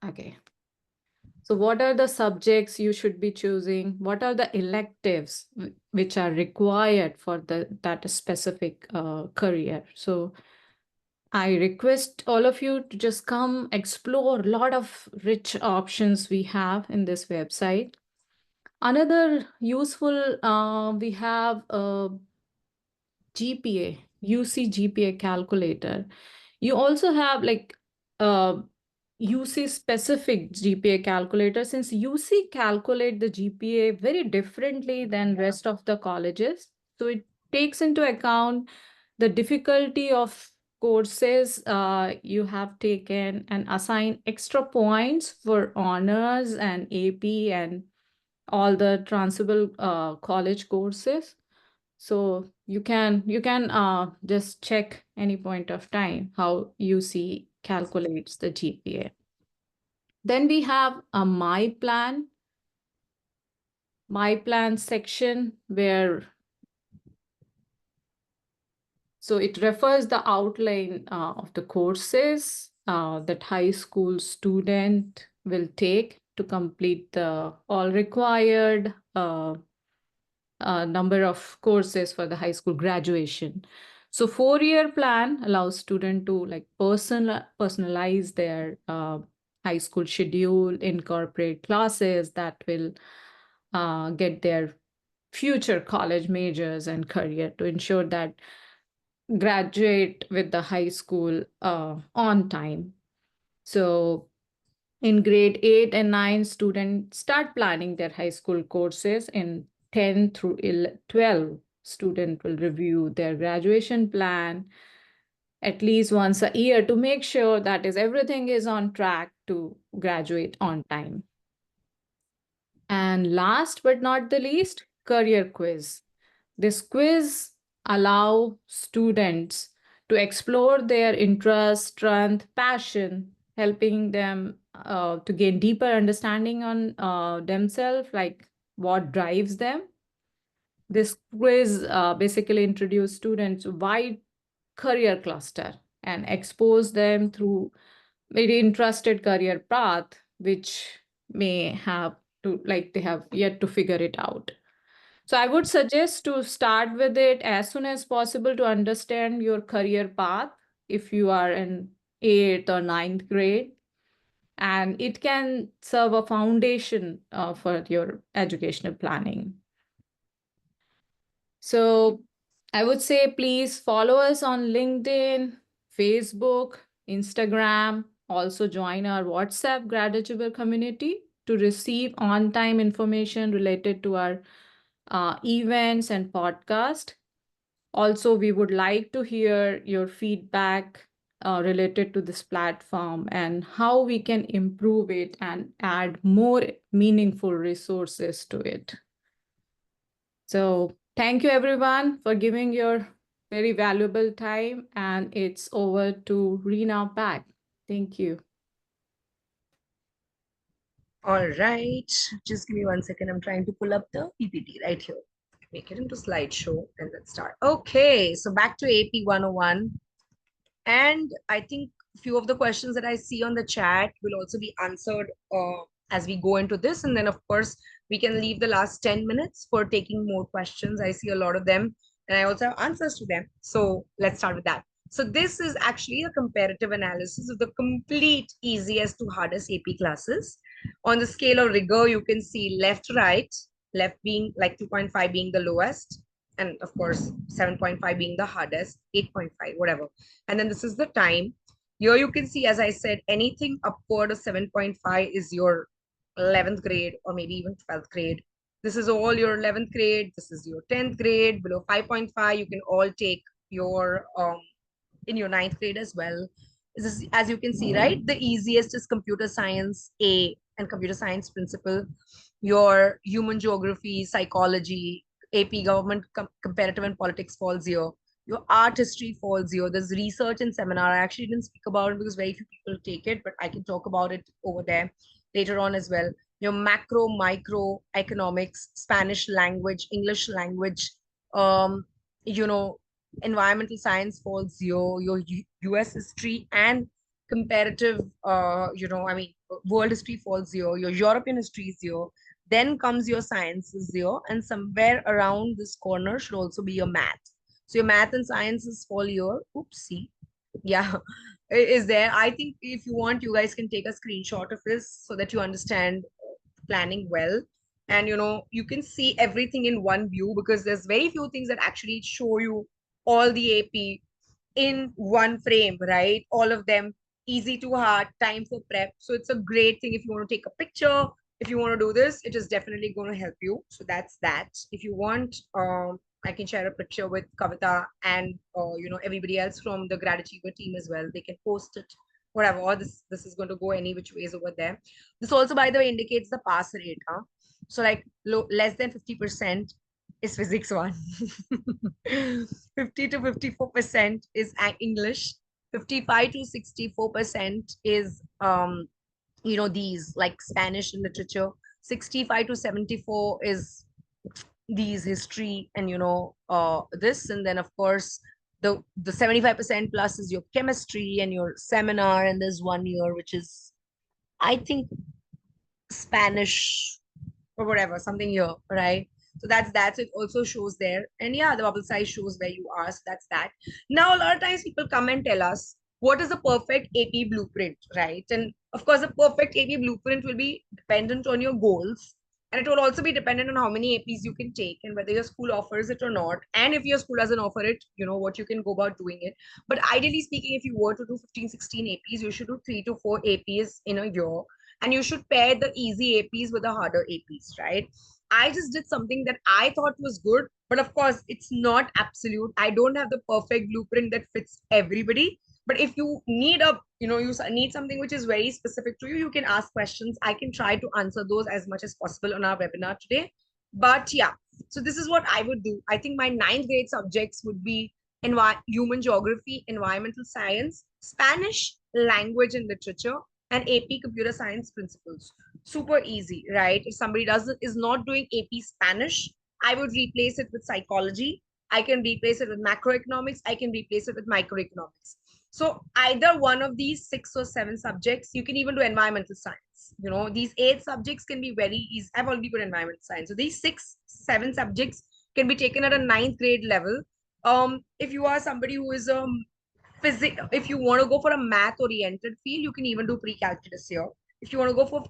okay. So what are the subjects you should be choosing? What are the electives which are required for that specific career? So I request all of you to just come explore a lot of rich options we have in this website. Another useful, we have a GPA, UC GPA calculator. You also have like uh, UC specific GPA calculator, since UC calculate the GPA very differently than rest of the colleges. So it takes into account the difficulty of courses you have taken and assign extra points for honors and AP and all the transferable college courses. So you can just check any point of time how UC calculates the GPA. Then we have a my plan section where so it refers the outline of the courses that high school student will take to complete the all required number of courses for the high school graduation. So 4-year plan allows student to like personalize their high school schedule, incorporate classes that will get their future college majors and career to ensure that graduate with the high school on time. So in grade 8 and 9, students start planning their high school courses. In 10 through 12, student will review their graduation plan at least once a year to make sure that is everything is on track to graduate on time. And last but not the least, career quiz. This quiz allow students to explore their interest, strength, passion, helping them to gain deeper understanding on themselves, like what drives them. This quiz basically introduce students to wide career cluster and expose them through very interested career path, which may have to like they have yet to figure it out. So I would suggest to start with it as soon as possible to understand your career path if you are in 8th or 9th grade. And it can serve a foundation for your educational planning. So I would say please follow us on LinkedIn, Facebook, Instagram. Also join our WhatsApp graduate community to receive on-time information related to our events and podcast. Also, we would like to hear your feedback related to this platform and how we can improve it and add more meaningful resources to it. So thank you everyone for giving your very valuable time, and it's over to Reena back. Thank you. All right, just give me 1 second. I'm trying to pull up the PPT right here. Make it into slideshow and let's start. Okay, so back to AP 101. And I think a few of the questions that I see on the chat will also be answered as we go into this. And then, of course, we can leave the last 10 minutes for taking more questions. I see a lot of them, and I also have answers to them. So let's start with that. So this is actually a comparative analysis of the complete easiest to hardest AP classes. On the scale of rigor, you can see left, right, left being like 2.5 being the lowest, and of course 7.5 being the hardest, 8.5 whatever. And then this is the time. Here you can see, as I said, anything upward of 7.5 is your 11th grade or maybe even 12th grade. This is all your 11th grade. This is your 10th grade. Below 5.5, you can all take your in your ninth grade as well. This is, as you can see, right? The easiest is computer science A and computer science principle. Your human geography, psychology, AP government comparative and politics falls here. Your art history falls here. There's research and seminar. I actually didn't speak about it because very few people take it, but I can talk about it over there later on as well. Your macro, micro economics, Spanish language, English language, um, you know, environmental science falls here. Your US history and comparative, I mean, world history falls here. Your European history is here. Then comes your sciences here, and somewhere around this corner should also be your math. So your math and sciences fall here. Oopsie. Yeah, is there. I think if you want, you guys can take a screenshot of this so that you understand planning well. And you can see everything in one view because there's very few things that actually show you all the AP in one frame, right? All of them easy to hard, time for prep. So it's a great thing if you want to take a picture. If you want to do this, it is definitely going to help you. So that's that. If you want, I can share a picture with Kavita and everybody else from the Grad Achiever team as well. They can post it, whatever. Or this is going to go any which ways over there. This also, by the way, indicates the pass rate. Huh? So like less than 50% is physics one. 50 to 54% is English. 55 to 64% is these like Spanish and literature. 65 to 74 is these history and this, and then of course the 75% plus is your chemistry and your seminar, and there's 1 year which is, I think, Spanish or whatever, something here, right? So that's it also shows there. And yeah, the bubble size shows where you are. So that's that. Now, a lot of times people come and tell us what is the perfect AP blueprint, right? And of course, the perfect AP blueprint will be dependent on your goals. And it will also be dependent on how many APs you can take and whether your school offers it or not. And if your school doesn't offer it, what you can go about doing it. But ideally speaking, if you were to do 15, 16 APs, you should do 3 to 4 APs in a year, and you should pair the easy APs with the harder APs, right? I just did something that I thought was good, but of course, it's not absolute. I don't have the perfect blueprint that fits everybody. But if you need you need something which is very specific to you, you can ask questions. I can try to answer those as much as possible on our webinar today. But yeah, so this is what I would do. I think my ninth grade subjects would be human geography, environmental science, Spanish language and literature, and AP computer science principles. Super easy, right? If somebody is not doing AP Spanish, I would replace it with psychology. I can replace it with macroeconomics. I can replace it with microeconomics. So either one of these 6 or 7 subjects, you can even do environmental science. These 8 subjects can be very easy. I've already put environmental science. So these 6, 7 subjects can be taken at a ninth grade level. If you are somebody who is physics, if you want to go for a math oriented field, you can even do pre-calculus here. If you want to go for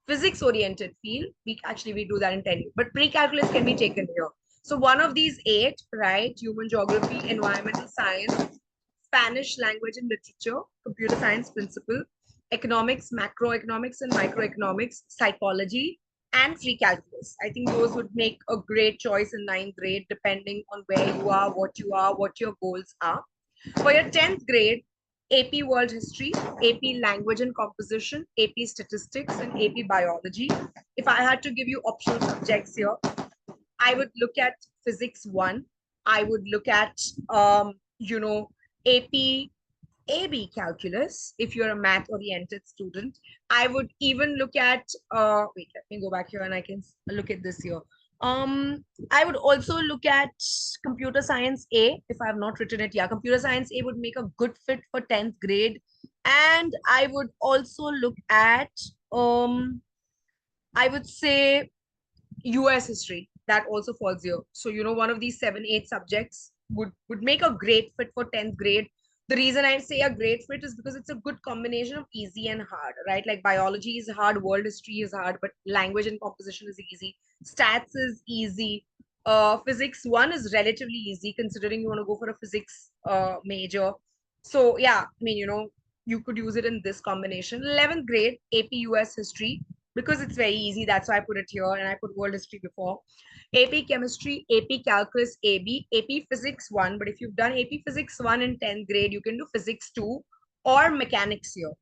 physics oriented field, we do that in 10 years, but pre-calculus can be taken here. So one of these 8, right? Human geography, environmental science, Spanish language and literature, computer science principle, economics, macroeconomics and microeconomics, psychology, and free calculus. I think those would make a great choice in ninth grade, depending on where you are, what your goals are. For your 10th grade, AP World History, AP Language and Composition, AP Statistics, and AP Biology. If I had to give you optional subjects here, I would look at Physics 1. I would look at, AP AB Calculus, if you're a math-oriented student. I would even look at, wait, let me go back here and I can look at this here. I would also look at computer science A, if I have not written it. Yeah, computer science A would make a good fit for 10th grade. And I would also look at, I would say US history. That also falls here. So, one of these 7, 8 subjects would make a great fit for 10th grade. The reason I say a great fit is because it's a good combination of easy and hard, right? Like biology is hard, world history is hard, but language and composition is easy. Stats is easy. Physics 1 is relatively easy considering you want to go for a physics major. So yeah, I mean, you could use it in this combination. 11th grade, AP US history. because it's very easy. That's why I put it here, and I put world history before. AP Chemistry, AP Calculus, AP Physics 1. But if you've done AP Physics 1 in 10th grade, you can do Physics 2 or Mechanics here.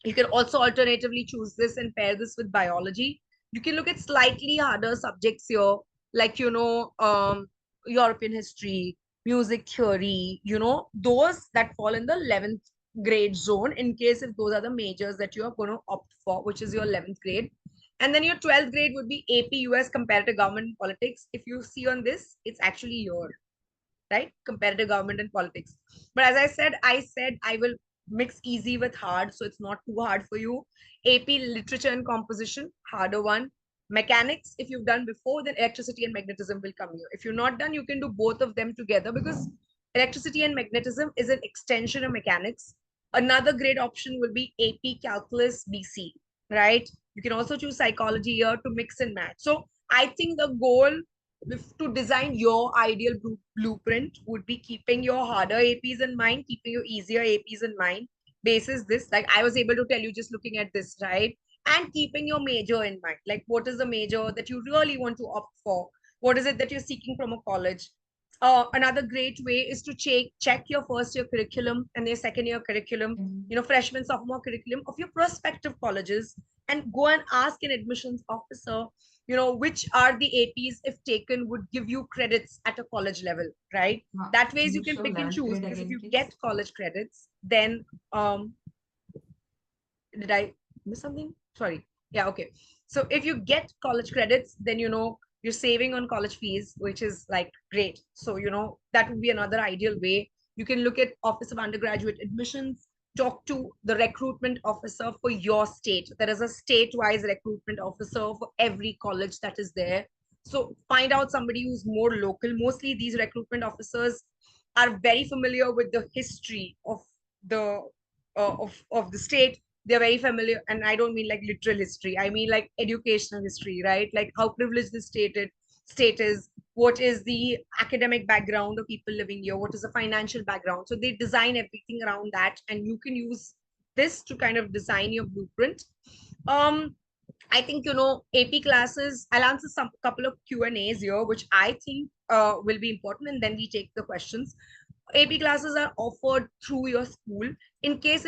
You can also alternatively choose this and pair this with biology. You can look at slightly harder subjects here, like, European history, music theory, those that fall in the 11th grade zone, in case if those are the majors that you are going to opt for, which is your 11th grade. And then your 12th grade would be AP US Comparative Government and Politics. If you see on this, it's actually your right? Comparative government and politics. But as I said I will mix easy with hard, so it's not too hard for you. AP Literature and Composition, harder one. Mechanics, if you've done before, then electricity and magnetism will come here. If you're not done, you can do both of them together, because electricity and magnetism is an extension of mechanics. Another great option will be AP Calculus BC, right? You can also choose psychology here to mix and match. So I think the goal to design your ideal blueprint would be keeping your harder APs in mind, keeping your easier APs in mind. Basis this, like I was able to tell you just looking at this, right? And keeping your major in mind, like what is the major that you really want to opt for? What is it that you're seeking from a college? Another great way is to check your first year curriculum and your second year curriculum, freshman, sophomore curriculum of your prospective colleges, and go and ask an admissions officer, which are the APs, if taken, would give you credits at a college level, right? That ways you can pick and choose, because if you get college credits, then did I miss something? Sorry. Yeah, okay. So if you get college credits, then you're saving on college fees, which is like great. So that would be another ideal way. You can look at Office of Undergraduate Admissions, talk to the recruitment officer for your state. There is a state-wise recruitment officer for every college that is there. So find out somebody who's more local. Mostly these recruitment officers are very familiar with the history of the of the state. They're very familiar, and I don't mean like literal history, I mean like educational history, right? Like how privileged the state is, what is the academic background of people living here, what is the financial background. So they design everything around that, and you can use this to kind of design your blueprint. I think AP classes, I'll answer some couple of Q&As here, which I think will be important, and then we take the questions. AP classes are offered through your school. In case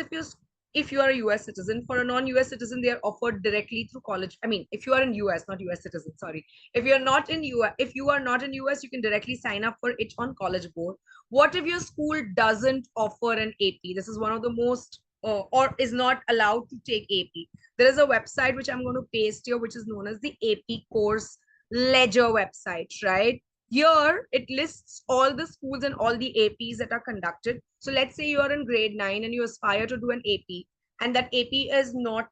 if you are a US citizen, for a non-US citizen, they are offered directly through college. I mean, if you are in US, not US citizen, sorry. If you're not in US, if you are not in US, you can directly sign up for it on College Board. What if your school doesn't offer an AP? This is one of the most or is not allowed to take AP. There is a website which I'm going to paste here, which is known as the AP course ledger website, right? Here it lists all the schools and all the APs that are conducted. So let's say you are in grade 9 and you aspire to do an AP, and that AP is not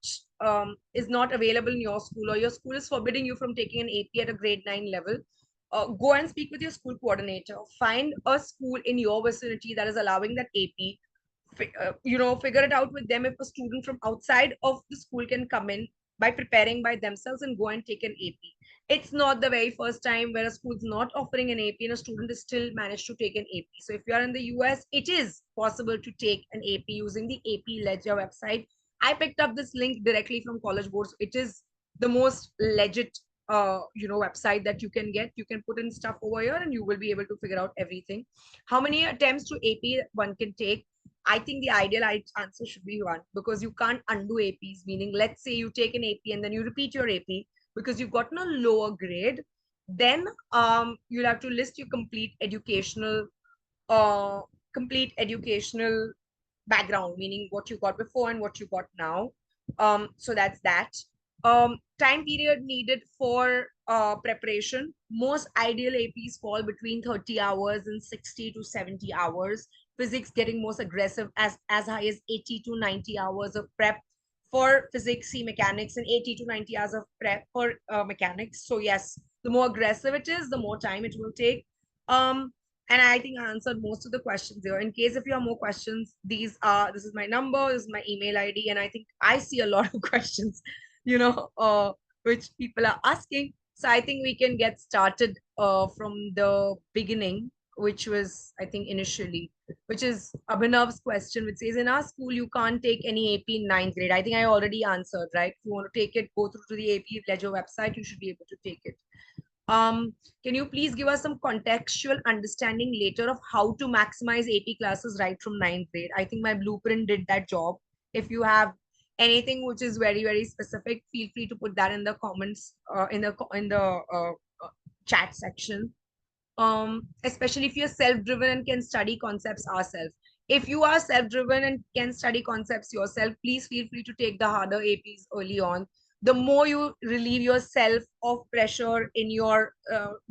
available in your school, or your school is forbidding you from taking an AP at a grade 9 level. Go and speak with your school coordinator. Find a school in your vicinity that is allowing that AP. Figure it out with them if a student from outside of the school can come in by preparing by themselves and go and take an AP. It's not the very first time where a school's not offering an AP and a student is still managed to take an AP. So if you are in the US, it is possible to take an AP using the AP Ledger website. I picked up this link directly from College Board. So it is the most legit website that you can get. You can put in stuff over here and you will be able to figure out everything. How many attempts to AP one can take? I think the ideal answer should be one, because you can't undo APs, meaning let's say you take an AP and then you repeat your AP because you've gotten a lower grade, then you'll have to list your uh, complete educational background, meaning what you got before and what you got now. So that's that. Time period needed for preparation. Most ideal APs fall between 30 hours and 60 to 70 hours. Physics getting most aggressive as high as 80 to 90 hours of prep for physics, C mechanics, and 80 to 90 hours of prep for mechanics. So yes, the more aggressive it is, the more time it will take. And I think I answered most of the questions here. In case if you have more questions, this is my number, this is my email ID, and I think I see a lot of questions, which people are asking. So I think we can get started from the beginning. which was, I think, initially, which is Abhinav's question, which says, in our school, you can't take any AP in ninth grade. I think I already answered, right? If you want to take it, go through to the AP Ledger website, you should be able to take it. Can you please give us some contextual understanding later of how to maximize AP classes right from ninth grade? I think my blueprint did that job. If you have anything which is very, very specific, feel free to put that in the comments, in the chat section. Especially if you're self-driven and can study concepts ourselves. If you are self-driven and can study concepts yourself, please feel free to take the harder APs early on. The more you relieve yourself of pressure in your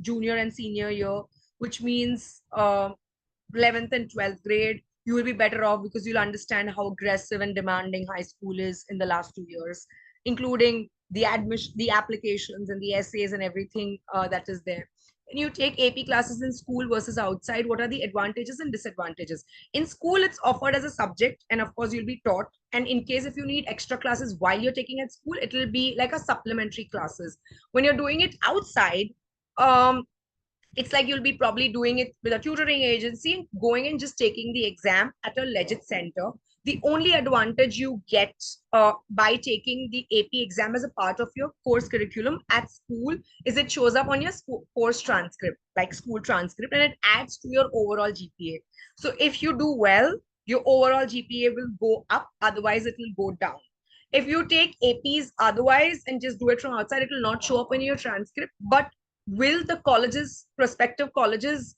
junior and senior year, which means 11th and 12th grade, you will be better off because you'll understand how aggressive and demanding high school is in the last 2 years, including the admission, the applications and the essays and everything that is there. When you take AP classes in school versus outside, what are the advantages and disadvantages? In school, it's offered as a subject, and of course, you'll be taught. And in case if you need extra classes while you're taking at school, it will be like a supplementary classes. When you're doing it outside, um, it's like you'll be probably doing it with a tutoring agency, going and just taking the exam at a legit center. The only advantage you get by taking the AP exam as a part of your course curriculum at school is it shows up on your course transcript, like school transcript, and it adds to your overall GPA. So if you do well, your overall GPA will go up, otherwise it will go down. If you take APs otherwise and just do it from outside, it will not show up in your transcript, but will the colleges, prospective colleges,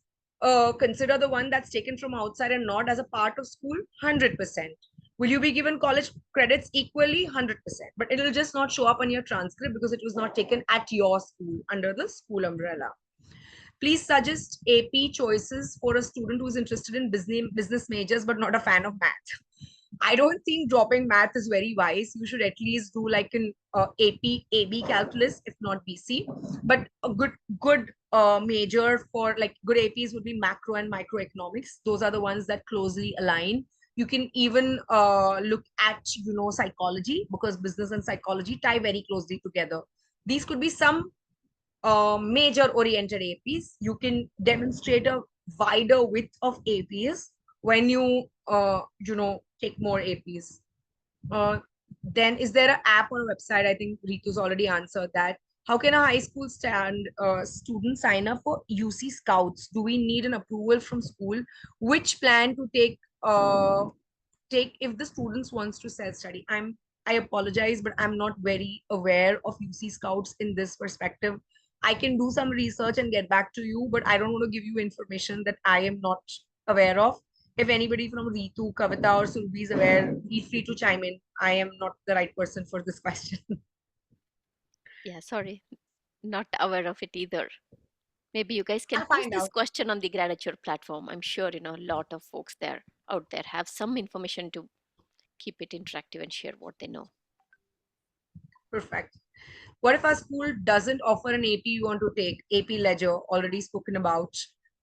consider the one that's taken from outside and not as a part of school? 100%. Will you be given college credits equally? 100%. But it'll just not show up on your transcript because it was not taken at your school under the school umbrella. Please suggest AP choices for a student who's interested in business majors but not a fan of math. I don't think dropping math is very wise. You should at least do like an AP, AB calculus, if not BC. But a good major for like good APs would be macro and microeconomics. Those are the ones that closely align. You can even look at psychology, because business and psychology tie very closely together. These could be some major oriented APs. You can demonstrate a wider width of APs when you take more APs. Then is there an app or a website? I think Ritu's already answered that. How can a high school student sign up for UC Scouts? Do we need an approval from school? Which plan to take if the students wants to self-study? I apologize, but I'm not very aware of UC Scouts in this perspective. I can do some research and get back to you, but I don't want to give you information that I am not aware of. If anybody from Ritu, Kavita, or Surbi is aware, feel free to chime in. I am not the right person for this question. Yeah, sorry, not aware of it either. Maybe you guys can I'll post find this out. question on the Gratitude platform. I'm sure, a lot of folks out there have some information to keep it interactive and share what they know. Perfect. What if our school doesn't offer an AP you want to take? AP Ledger, already spoken about.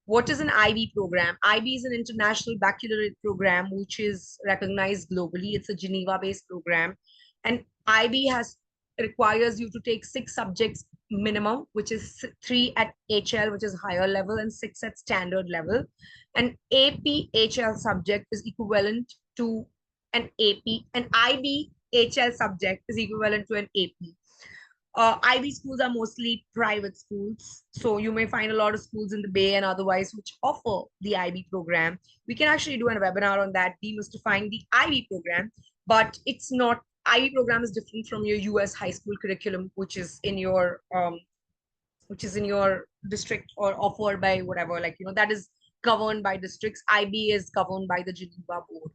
What is an IB program? IB is an international baccalaureate program which is recognized globally. It's a Geneva-based program. And IB requires you to take 6 subjects minimum, which is 3 at HL, which is higher level, and 6 at standard level. An AP HL subject is equivalent to an AP. An IB HL subject is equivalent to an AP. IB schools are mostly private schools. So you may find a lot of schools in the Bay and otherwise which offer the IB program. We can actually do a webinar on that, demystifying the IB program, but it's not, IB program is different from your US high school curriculum, which is in your district or offered by whatever, that is governed by districts. IB is governed by the Geneva board.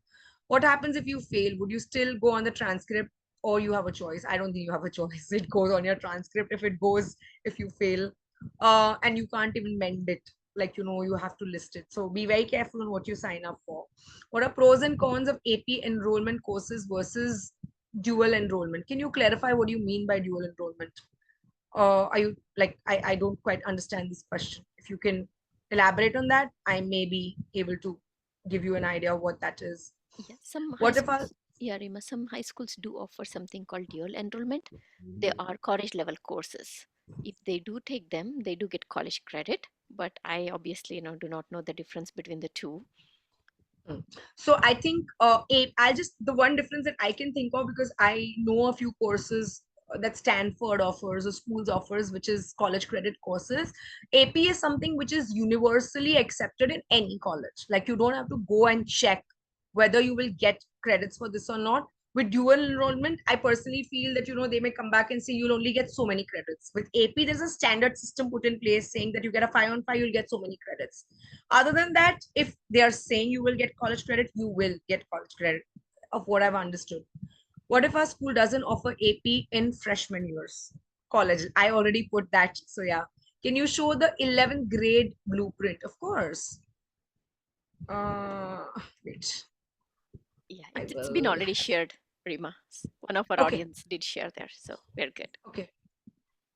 What happens if you fail? Would you still go on the transcript, or you have a choice? I don't think you have a choice. It goes on your transcript if you fail, and you can't even mend it. You have to list it. So be very careful on what you sign up for. What are pros and cons of AP enrollment courses versus dual enrollment? Can you clarify what you mean by dual enrollment? Are you like, I don't quite understand this question. If you can elaborate on that, I may be able to give you an idea of what that is. Yeah, some high What if I schools, yeah, Rima, some high schools do offer something called dual enrollment. They are college level courses. If they do take them, they do get college credit. but I obviously, do not know the difference between the two. So I think I'll just the one difference that I can think of, because I know a few courses that Stanford offers or schools offers, which is college credit courses. AP is something which is universally accepted in any college. Like, you don't have to go and check whether you will get credits for this or not. With dual enrollment, I personally feel that they may come back and say you'll only get so many credits. With AP, there's a standard system put in place saying that you get a 5 on 5, you'll get so many credits. Other than that, if they are saying you will get college credit, you will get college credit, of what I've understood. What if our school doesn't offer AP in freshman years? College. I already put that. So yeah. Can you show the 11th grade blueprint? Of course. Uh, Wait. Yeah, I it's been will. already shared, Rima. One of our Okay. audience did share there, so we're good. Okay.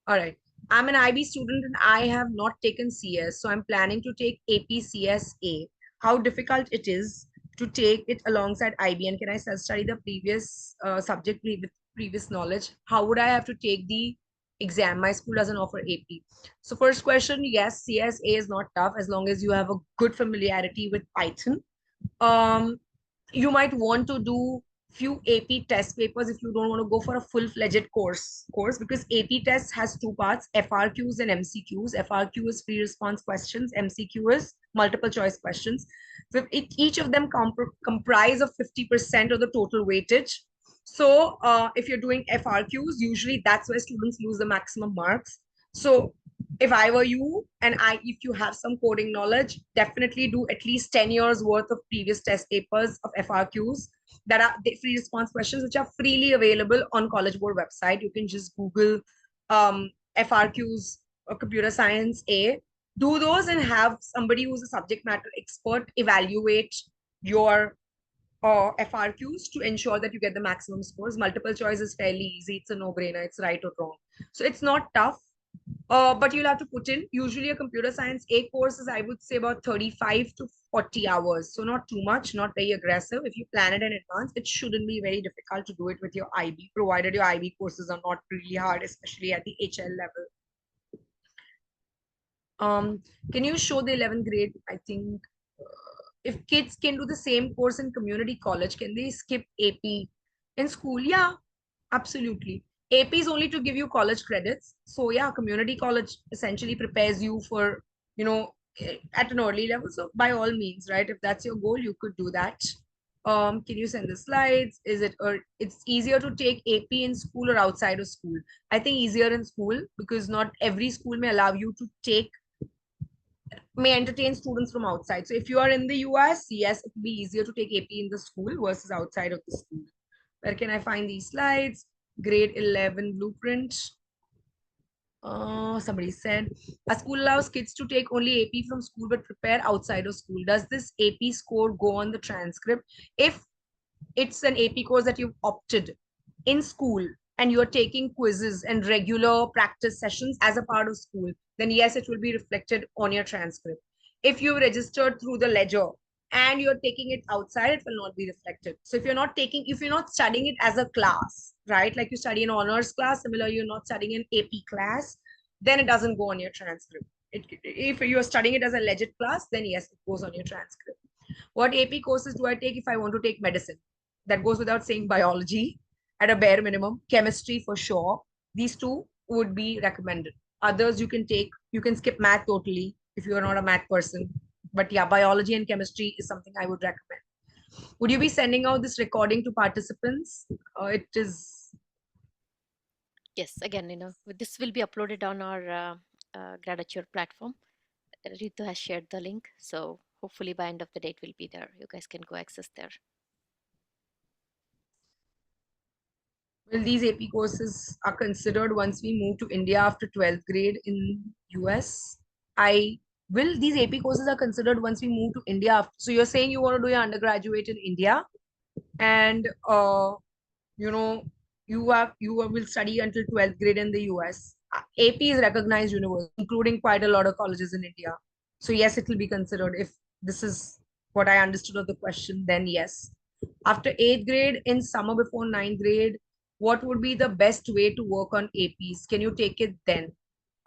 All right. I'm an IB student and I have not taken CS, so I'm planning to take APCSA. How difficult it is to take it alongside IB, and can I self-study the previous subject with previous knowledge? How would I have to take the exam? My school doesn't offer AP. So first question, yes, CSA is not tough as long as you have a good familiarity with Python. Um, you might want to do few AP test papers if you don't want to go for a full-fledged course, because AP test has two parts: FRQs and MCQs. FRQ is free response questions, MCQ is multiple choice questions. So each of them comprise of 50% of the total weightage. So if you're doing FRQs, usually that's where students lose the maximum marks. So if I were you, and if you have some coding knowledge, definitely do at least 10 years worth of previous test papers of FRQs that are the free response questions, which are freely available on College Board website. You can just Google FRQs or computer science A, do those and have somebody who's a subject matter expert evaluate your FRQs to ensure that you get the maximum scores. Multiple choice is fairly easy. It's a no-brainer. It's right or wrong. So it's not tough. But you'll have to put in, usually a computer science A course is, I would say, about 35 to 40 hours. So not too much, not very aggressive. If you plan it in advance, it shouldn't be very difficult to do it with your IB, provided your IB courses are not really hard, especially at the HL level. Can you show the 11th grade? I think if kids can do the same course in community college, can they skip AP in school? Yeah, absolutely. AP is only to give you college credits. So yeah, community college essentially prepares you for, at an early level. So by all means, right? If that's your goal, you could do that. Can you send the slides? Is it, or it's easier to take AP in school or outside of school? I think easier in school, because not every school may allow you to may entertain students from outside. So if you are in the US, yes, it will be easier to take AP in the school versus outside of the school. Where can I find these slides? Grade 11 blueprint. Somebody said a school allows kids to take only AP from school but prepare outside of school. Does this AP score go on the transcript? If it's an AP course that you've opted in school and you're taking quizzes and regular practice sessions as a part of school, then yes, it will be reflected on your transcript. If you've registered through the ledger and you're taking it outside, it will not be reflected. So if you're not studying it as a class, right? Like you study an honors class, similarly, you're not studying an AP class, then it doesn't go on your transcript. If you're studying it as a legit class, then yes, it goes on your transcript. What AP courses do I take if I want to take medicine? That goes without saying. Biology at a bare minimum, chemistry for sure. These two would be recommended. Others you can take, you can skip math totally if you are not a math person. But yeah, biology and chemistry is something I would recommend. Would you be sending out this recording to participants? It is. Yes, again, this will be uploaded on our Gradature platform. Ritu has shared the link, so hopefully by end of the day it will be there. You guys can go access there. Well, these AP courses are considered once we move to India after 12th grade in US. These AP courses are considered once we move to India after, so you're saying you want to do your undergraduate in India, and you know will study until 12th grade in the US. AP is recognized university, including quite a lot of colleges in India. So yes, it will be considered. If this is what I understood of the question, then yes. After 8th grade, in summer before 9th grade, what would be the best way to work on APs? Can you take it then?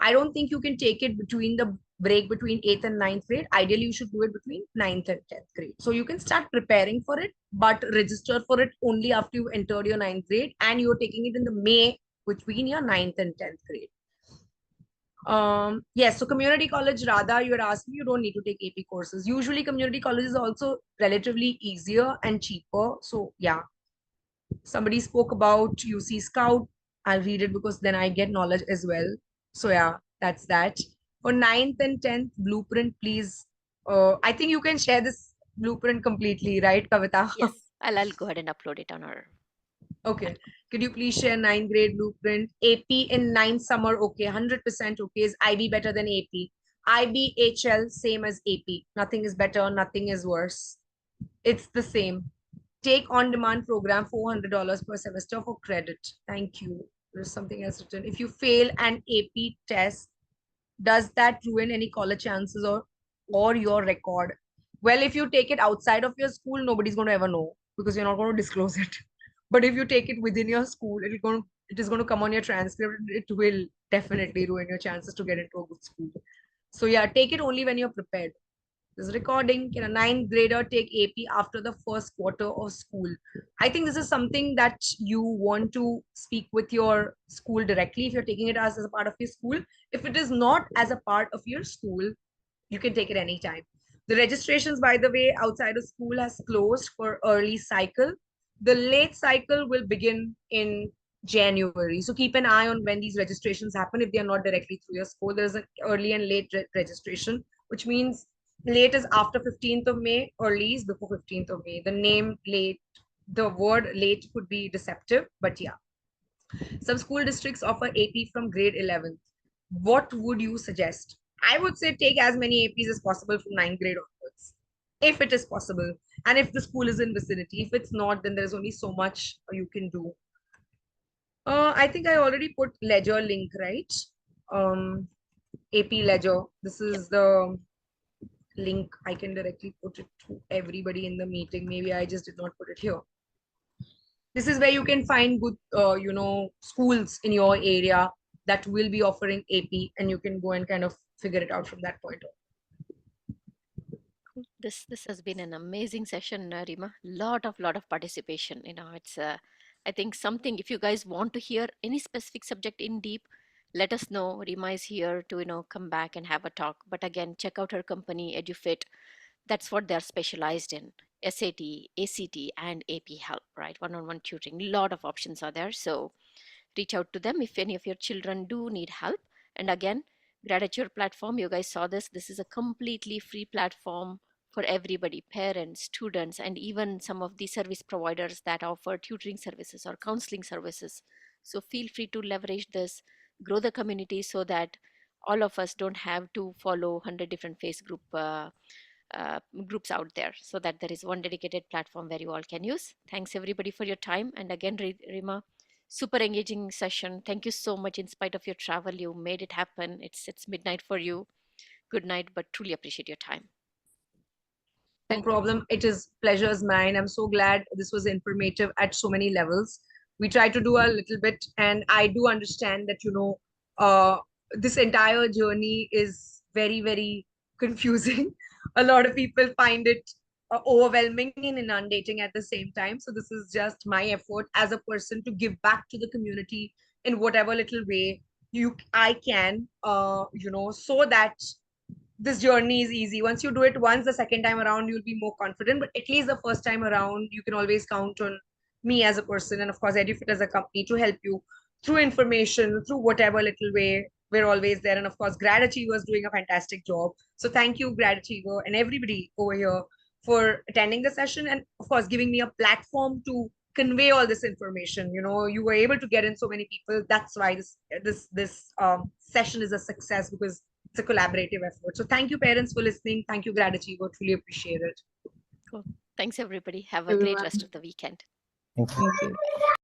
I don't think you can take it between the break between 8th and 9th grade. Ideally, you should do it between 9th and 10th grade. So you can start preparing for it, but register for it only after you entered your 9th grade and you're taking it in the May between your 9th and 10th grade. Yes, so community college, Radha, you had asked me, you don't need to take AP courses. Usually community college is also relatively easier and cheaper. So yeah, somebody spoke about UC Scout. I'll read it because then I get knowledge as well. So yeah, that's that. For 9th and 10th blueprint, please. I think you can share this blueprint completely, right, Kavita? Yes, I'll go ahead and upload it on our Okay. Could you please share 9th grade blueprint? AP in 9th summer, okay. 100% okay. Is IB better than AP? IBHL, same as AP. Nothing is better, nothing is worse. It's the same. Take on demand program, $400 per semester for credit. Thank you. There's something else written. If you fail an AP test, does that ruin any college chances or your record? Well, if you take it outside of your school, nobody's going to ever know because you're not going to disclose it. But if you take it within your school, it is going to come on your transcript. It will definitely ruin your chances to get into a good school. So yeah, take it only when you're prepared. This recording, can a ninth grader take AP after the first quarter of school? I think this is something that you want to speak with your school directly if you're taking it as a part of your school. If it is not as a part of your school, you can take it anytime. The registrations, by the way, outside of school has closed for early cycle. The late cycle will begin in January. So keep an eye on when these registrations happen. If they are not directly through your school, there's an early and late registration, which means late is after 15th of May, early is before 15th of May. The name late, the word late could be deceptive, but yeah. Some school districts offer AP from grade 11th. What would you suggest? I would say take as many APs as possible from 9th grade onwards, if it is possible. And if the school is in vicinity, if it's not, then there's only so much you can do. I think I already put ledger link, right? AP ledger. This Yep. is the link. I can directly put it to everybody in the meeting. Maybe I just did not put it here. This is where you can find good, schools in your area that will be offering AP, and you can go and kind of figure it out from that point on. Cool. This has been an amazing session, Rima. Lot of participation. It's I think something. If you guys want to hear any specific subject in deep, let us know. Rima is here to come back and have a talk. But again, check out her company, EduFit. That's what they're specialized in. SAT, ACT, and AP help. Right, one-on-one tutoring. Lot of options are there. So reach out to them if any of your children do need help. And again, gratitude platform, you guys saw this is a completely free platform for everybody, parents, students, and even some of the service providers that offer tutoring services or counseling services. So feel free to leverage this, grow the community so that all of us don't have to follow 100 different groups out there, so that there is one dedicated platform where you all can use. Thanks everybody for your time. And again, Rima, super engaging session. Thank you so much. In spite of your travel, you made it happen. It's midnight for you. Good night, but truly appreciate your time. No problem. It is pleasure is mine. I'm so glad this was informative at so many levels. We try to do a little bit, and I do understand that this entire journey is very, very confusing. A lot of people find it overwhelming and inundating at the same time. So this is just my effort as a person to give back to the community in whatever little way I can, so that this journey is easy. Once you do it once, the second time around, you'll be more confident. But at least the first time around, you can always count on me as a person and, of course, EduFit as a company to help you through information, through whatever little way. We're always there. And, of course, Gratitude was doing a fantastic job. So thank you, Gratitude, and everybody over here for attending the session and, of course, giving me a platform to convey all this information. You were able to get in so many people. That's why this session is a success, because it's a collaborative effort. So thank you, parents, for listening. Thank you, Gratitude. I truly appreciate it. Cool. Thanks everybody. Have a great Everyone. rest of the weekend. Thank you. Thank you.